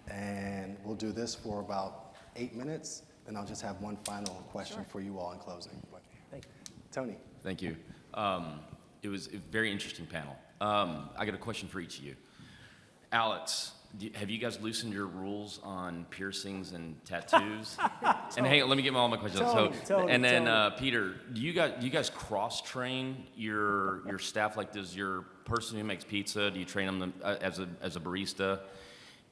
A: and we'll do this for about 8 minutes, then I'll just have one final question for you all in closing. But,
B: Thank you.
A: Tony.
E: Thank you. It was a very interesting panel. I got a question for each of you. Alex, have you guys loosened your rules on piercings and tattoos? And hey, let me get all my questions.
B: Tony,
E: and then Peter, do you guys cross train your staff? Like, does your person who makes pizza, do you train them as a barista?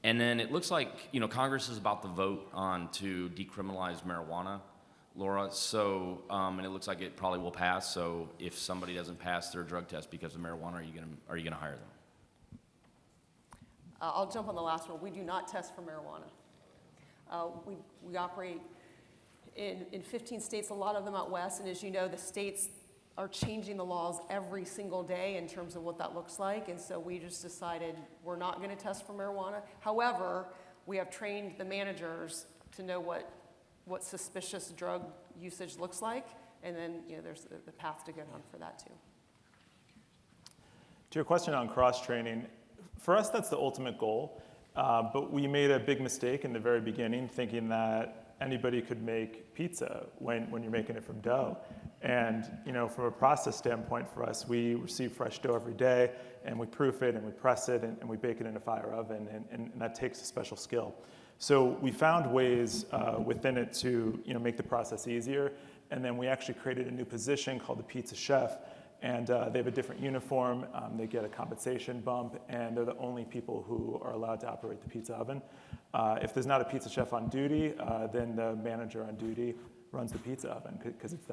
E: And then it looks like Congress is about to vote on to decriminalize marijuana, Laura. So and it looks like it probably will pass. So if somebody doesn't pass their drug test because of marijuana, are you gonna hire them?
D: I'll jump on the last one. We do not test for marijuana. We operate in 15 states, a lot of them out west, and as you know, the states are changing the laws every single day in terms of what that looks like, and so we just decided we're not going to test for marijuana. However, we have trained the managers to know what suspicious drug usage looks like, and then there's the path to go down for that too.
C: To your question on cross-training, for us, that's the ultimate goal, but we made a big mistake in the very beginning thinking that anybody could make pizza when you're making it from dough. And from a process standpoint for us, we receive fresh dough every day, and we proof it, and we press it, and we bake it in a fire oven, and that takes a special skill. So we found ways within it to make the process easier, and then we actually created a new position called the pizza chef, and they have a different uniform, they get a compensation bump, and they're the only people who are allowed to operate the pizza oven. If there's not a pizza chef on duty, then the manager on duty runs the pizza oven because it's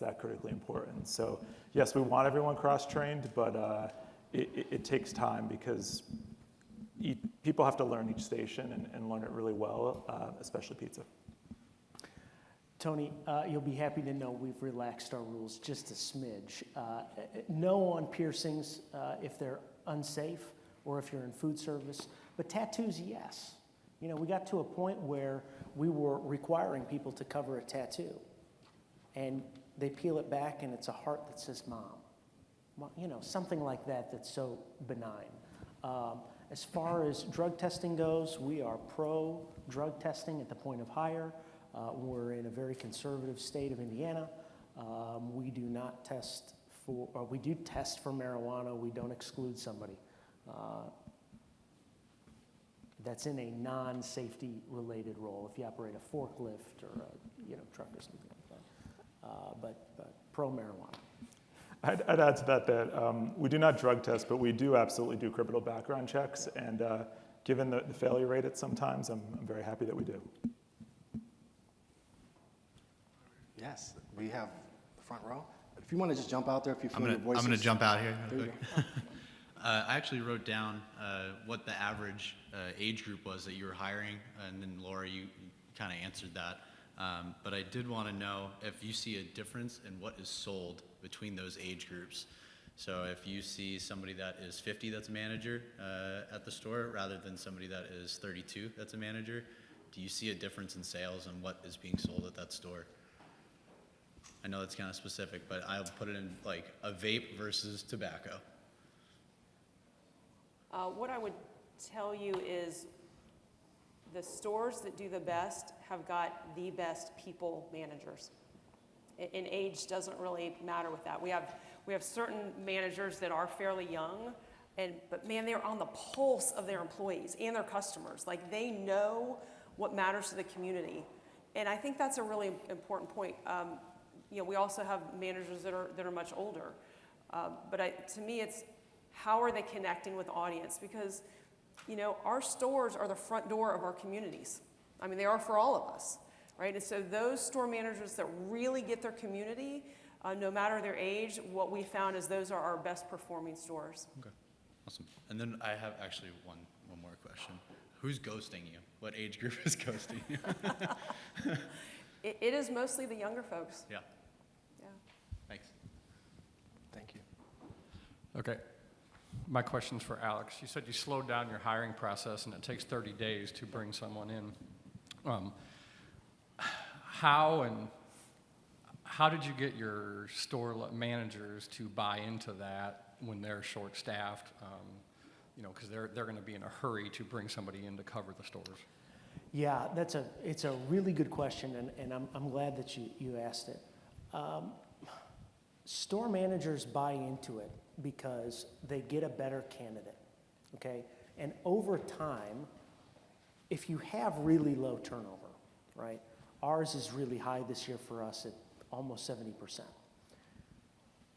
C: that critically important. So yes, we want everyone cross-trained, but it takes time because people have to learn each station and learn it really well, especially pizza.
B: Tony, you'll be happy to know we've relaxed our rules just a smidge. No on piercings if they're unsafe or if you're in food service, but tattoos, yes. We got to a point where we were requiring people to cover a tattoo, and they peel it back and it's a heart that says mom. Something like that that's so benign. As far as drug testing goes, we are pro drug testing at the point of hire. We're in a very conservative state of Indiana. We do not test we do test for marijuana. We don't exclude somebody. That's in a non-safety related role if you operate a forklift or a truck or something like that. But pro marijuana.
C: I'd add to that we do not drug test, but we do absolutely do criminal background checks, and given the failure rate at sometimes, I'm very happy that we do.
A: Yes, we have the front row. If you want to just jump out there, if you feel your voice.
F: I'm going to jump out here.
A: There you
F: go. I actually wrote down what the average age group was that you were hiring, and then Laura, you kind of answered that. But I did want to know if you see a difference in what is sold between those age groups. So if you see somebody that is 50 that's a manager at the store rather than somebody that is 32 that's a manager, do you see a difference in sales and what is being sold at that store? I know that's kind of specific, but I'll put it in like a vape versus tobacco.
D: What I would tell you is the stores that do the best have got the best people managers. And age doesn't really matter with that. We have certain managers that are fairly young, but man, they're on the pulse of their employees and their customers. Like they know what matters to the community. And I think that's a really important point. We also have managers that are much older. But to me, it's how are they connecting with the audience? Because You know, our stores are the front door of our communities. I mean, they are for all of us, right? And so those store managers that really get their community, no matter their age, what we found is those are our best performing stores.
F: Okay, awesome. And then I have actually one more question. Who's ghosting you? What age group is ghosting you?
D: It is mostly the younger folks.
F: Yeah,
D: Yeah.
F: thanks.
A: Thank you.
G: Okay. My question's for Alex. You said you slowed down your hiring process and it takes 30 days to bring someone in. How did you get your store managers to buy into that when they're short-staffed? You know, because they're going to be in a hurry to bring somebody in to cover the stores.
B: Yeah, it's a really good question, and I'm glad that you asked it. Store managers buy into it because they get a better candidate, okay? And over time, if you have really low turnover, right? Ours is really high this year for us at almost 70%.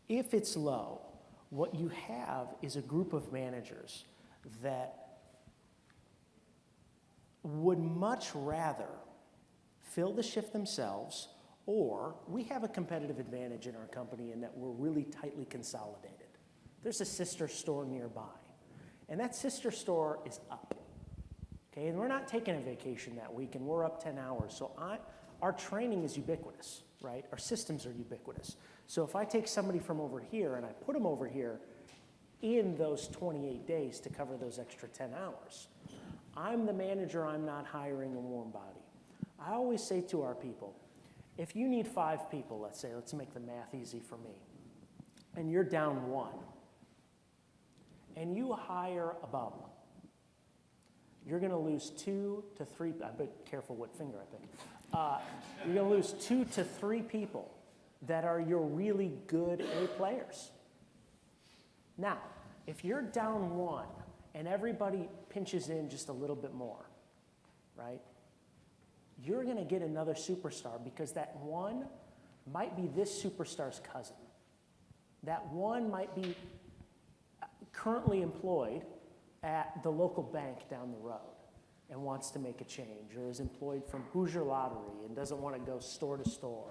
B: If it's low, what you have is a group of managers that would much rather fill the shift themselves, or we have a competitive advantage in our company in that we're really tightly consolidated. There's a sister store nearby, and that sister store is up. Okay, and we're not taking a vacation that week, and we're up 10 hours. So our training is ubiquitous, right? Our systems are ubiquitous. So if I take somebody from over here and I put them over here in those 28 days to cover those extra 10 hours, I'm the manager, I'm not hiring a warm body. I always say to our people, if you need 5 people, let's say, let's make the math easy for me, and you're down 1, and you hire a bum, you're going to lose 2 to 3, I bet careful what finger I pick. You're going to lose 2 to 3 people that are your really good A players. Now, if you're down 1 and everybody pinches in just a little bit more, right? You're going to get another superstar because that 1 might be this superstar's cousin. That 1 might be currently employed at the local bank down the road and wants to make a change, or is employed from Hoosier Lottery and doesn't want to go store to store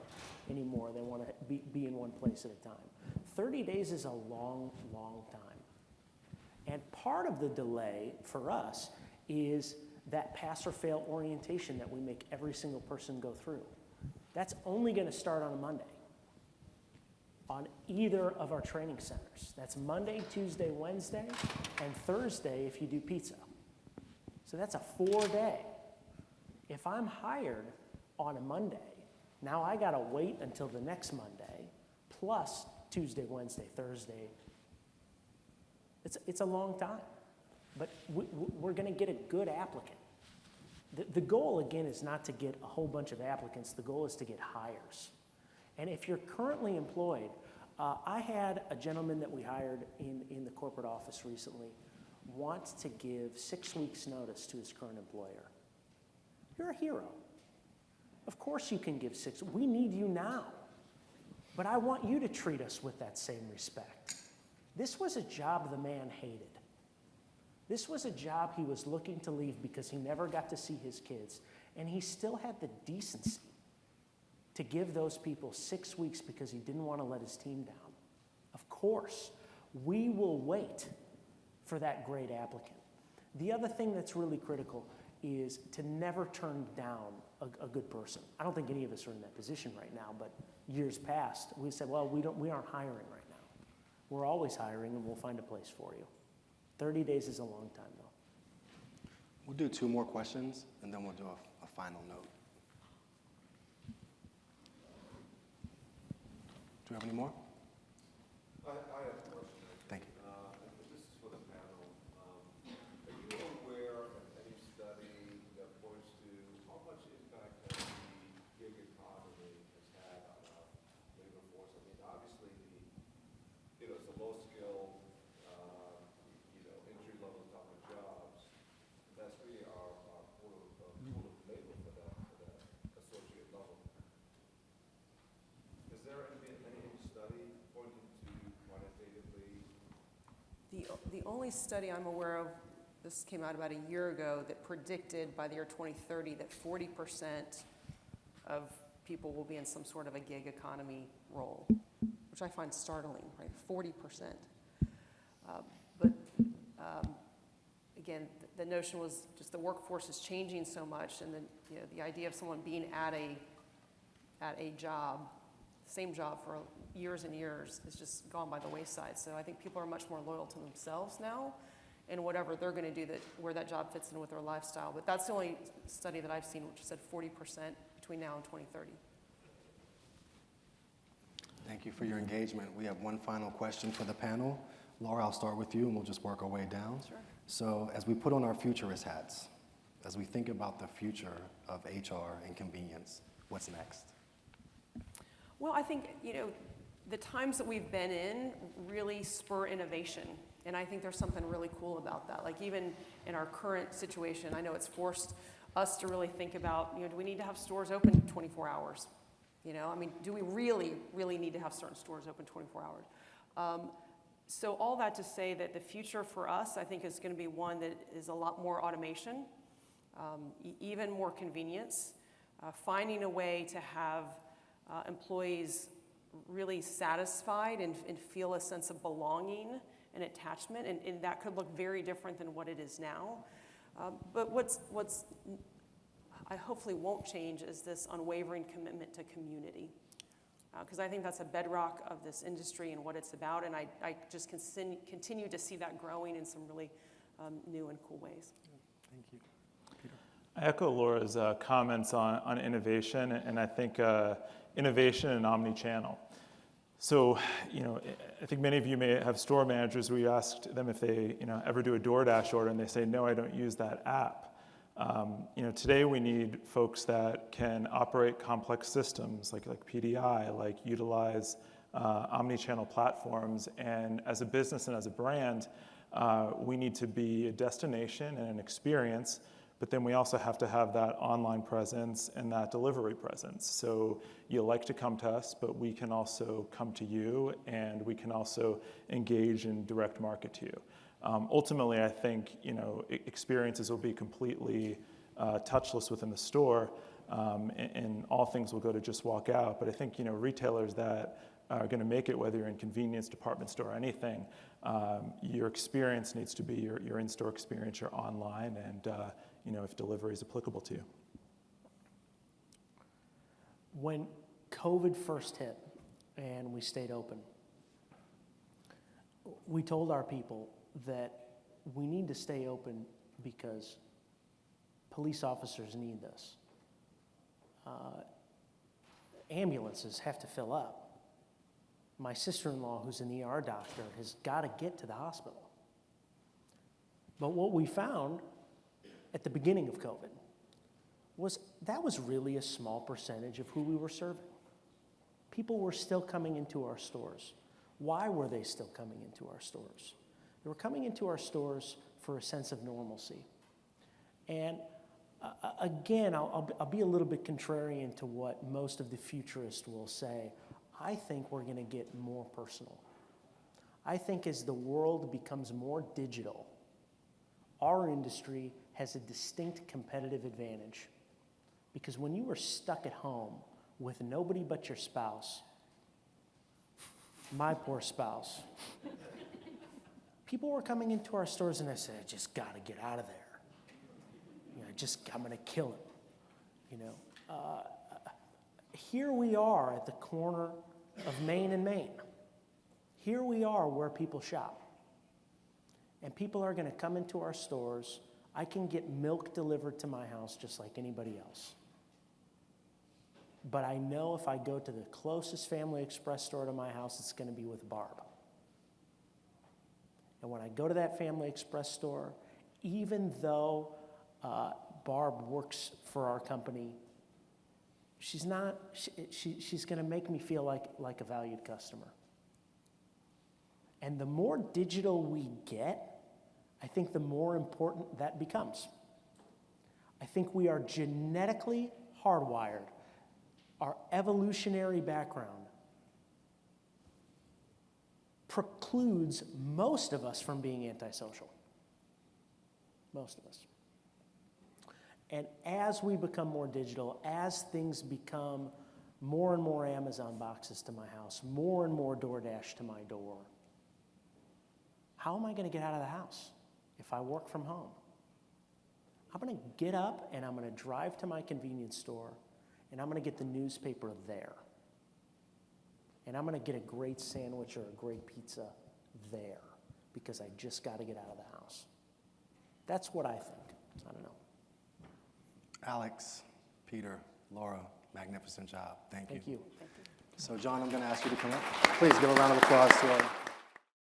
B: anymore. They want to be in one place at a time. 30 days is a long, long time. And part of the delay for us is that pass or fail orientation that we make every single person go through. That's only going to start on a Monday on either of our training centers. That's Monday, Tuesday, Wednesday, and Thursday if you do pizza. So that's a 4-day. If I'm hired on a Monday, now I got to wait until the next Monday, plus Tuesday, Wednesday, Thursday. It's a long time, but we're going to get a good applicant. The goal, again, is not to get a whole bunch of applicants. The goal is to get hires. And if you're currently employed, I had a gentleman that we hired in the corporate office recently want to give 6 weeks' notice to his current employer. You're a hero. Of course you can give 6. We need you now. But I want you to treat us with that same respect. This was a job the man hated. This was a job he was looking to leave because he never got to see his kids. And he still had the decency to give those people 6 weeks because he didn't want to let his team down. Of course, we will wait for that great applicant. The other thing that's really critical is to never turn down a good person. I don't think any of us are in that position right now, but years past, we said, well, we aren't hiring right now. We're always hiring, and we'll find a place for you. 30 days is a long time, though.
A: We'll do 2 more questions, and then we'll do a final note. Do we have any more?
H: I have a question.
A: Thank you.
H: This is for the panel. Are you aware of any study that points to how much impact that the gig economy has had on our labor force? I mean, obviously, it's a low-skilled, entry-level type of jobs. That's really our pool of labor for that associate level. Is there any study pointing to quantitatively?
D: The only study I'm aware of this came out about a year ago, that predicted by the year 2030 that 40% of people will be in some sort of a gig economy role, which I find startling, right? 40%. But again, the notion was just the workforce is changing so much, and the idea of someone being at a job, same job for years and years, has just gone by the wayside. So I think people are much more loyal to themselves now, and whatever they're going to do, where that job fits in with their lifestyle. But that's the only study that I've seen which said 40% between now and 2030.
A: Thank you for your engagement. We have one final question for the panel. Laura, I'll start with you, and we'll just work our way down.
D: Sure.
A: So as we put on our futurist hats, as we think about the future of HR and convenience, what's next?
D: Well, I think, the times that we've been in really spur innovation. And I think there's something really cool about that. Like even in our current situation, I know it's forced us to really think about, do we need to have stores open 24 hours? Do we really, really need to have certain stores open 24 hours? So all that to say that the future for us, I think, is going to be one that is a lot more automation, even more convenience, finding a way to have employees really satisfied and feel a sense of belonging and attachment, and that could look very different than what it is now. But what's I hopefully won't change is this unwavering commitment to community, because I think that's a bedrock of this industry and what it's about, and I just continue to see that growing in some really new and cool ways.
A: Thank you.
C: I echo Laura's comments on innovation, and I think innovation and omni-channel. So, I think many of you may have store managers where you asked them if they, ever do a DoorDash order, and they say, no, I don't use that app. Today we need folks that can operate complex systems like PDI, like utilize omni-channel platforms, and as a business and as a brand, we need to be a destination and an experience, but then we also have to have that online presence and that delivery presence. So you like to come to us, but we can also come to you, and we can also engage in direct market to you. Ultimately, I think experiences will be completely touchless within the store, and all things will go to just walk out. But I think retailers that are going to make it, whether you're in convenience, department store, anything, your experience needs to be your in-store experience, your online, and if delivery is applicable to you.
B: When COVID first hit and we stayed open, we told our people that we need to stay open because police officers need this. Ambulances have to fill up. My sister-in-law, who's an ER doctor, has got to get to the hospital. But what we found at the beginning of COVID was that was really a small percentage of who we were serving. People were still coming into our stores. Why were they still coming into our stores? They were coming into our stores for a sense of normalcy. And again, I'll be a little bit contrarian to what most of the futurists will say. I think we're going to get more personal. I think as the world becomes more digital, our industry has a distinct competitive advantage. Because when you were stuck at home with nobody but your spouse, my poor spouse, people were coming into our stores and I said, I just got to get out of there. I'm going to kill him. Here we are at the corner of Main and Main. Here we are where people shop. And people are going to come into our stores. I can get milk delivered to my house just like anybody else. But I know if I go to the closest Family Express store to my house, it's going to be with Barb. And when I go to that Family Express store, even though Barb works for our company, she's going to make me feel like a valued customer. And the more digital we get, I think the more important that becomes. I think we are genetically hardwired. Our evolutionary background precludes most of us from being antisocial. most of us. And as we become more digital, as things become more and more Amazon boxes to my house, more and more DoorDash to my door, how am I going to get out of the house if I work from home? I'm going to get up and I'm going to drive to my convenience store and I'm going to get the newspaper there. And I'm going to get a great sandwich or a great pizza there because I just got to get out of the house. That's what I think. I don't know.
A: Alex, Peter, Laura, magnificent job. Thank you.
B: Thank you.
A: So John, I'm going to ask you to come up. Please give a round of applause to our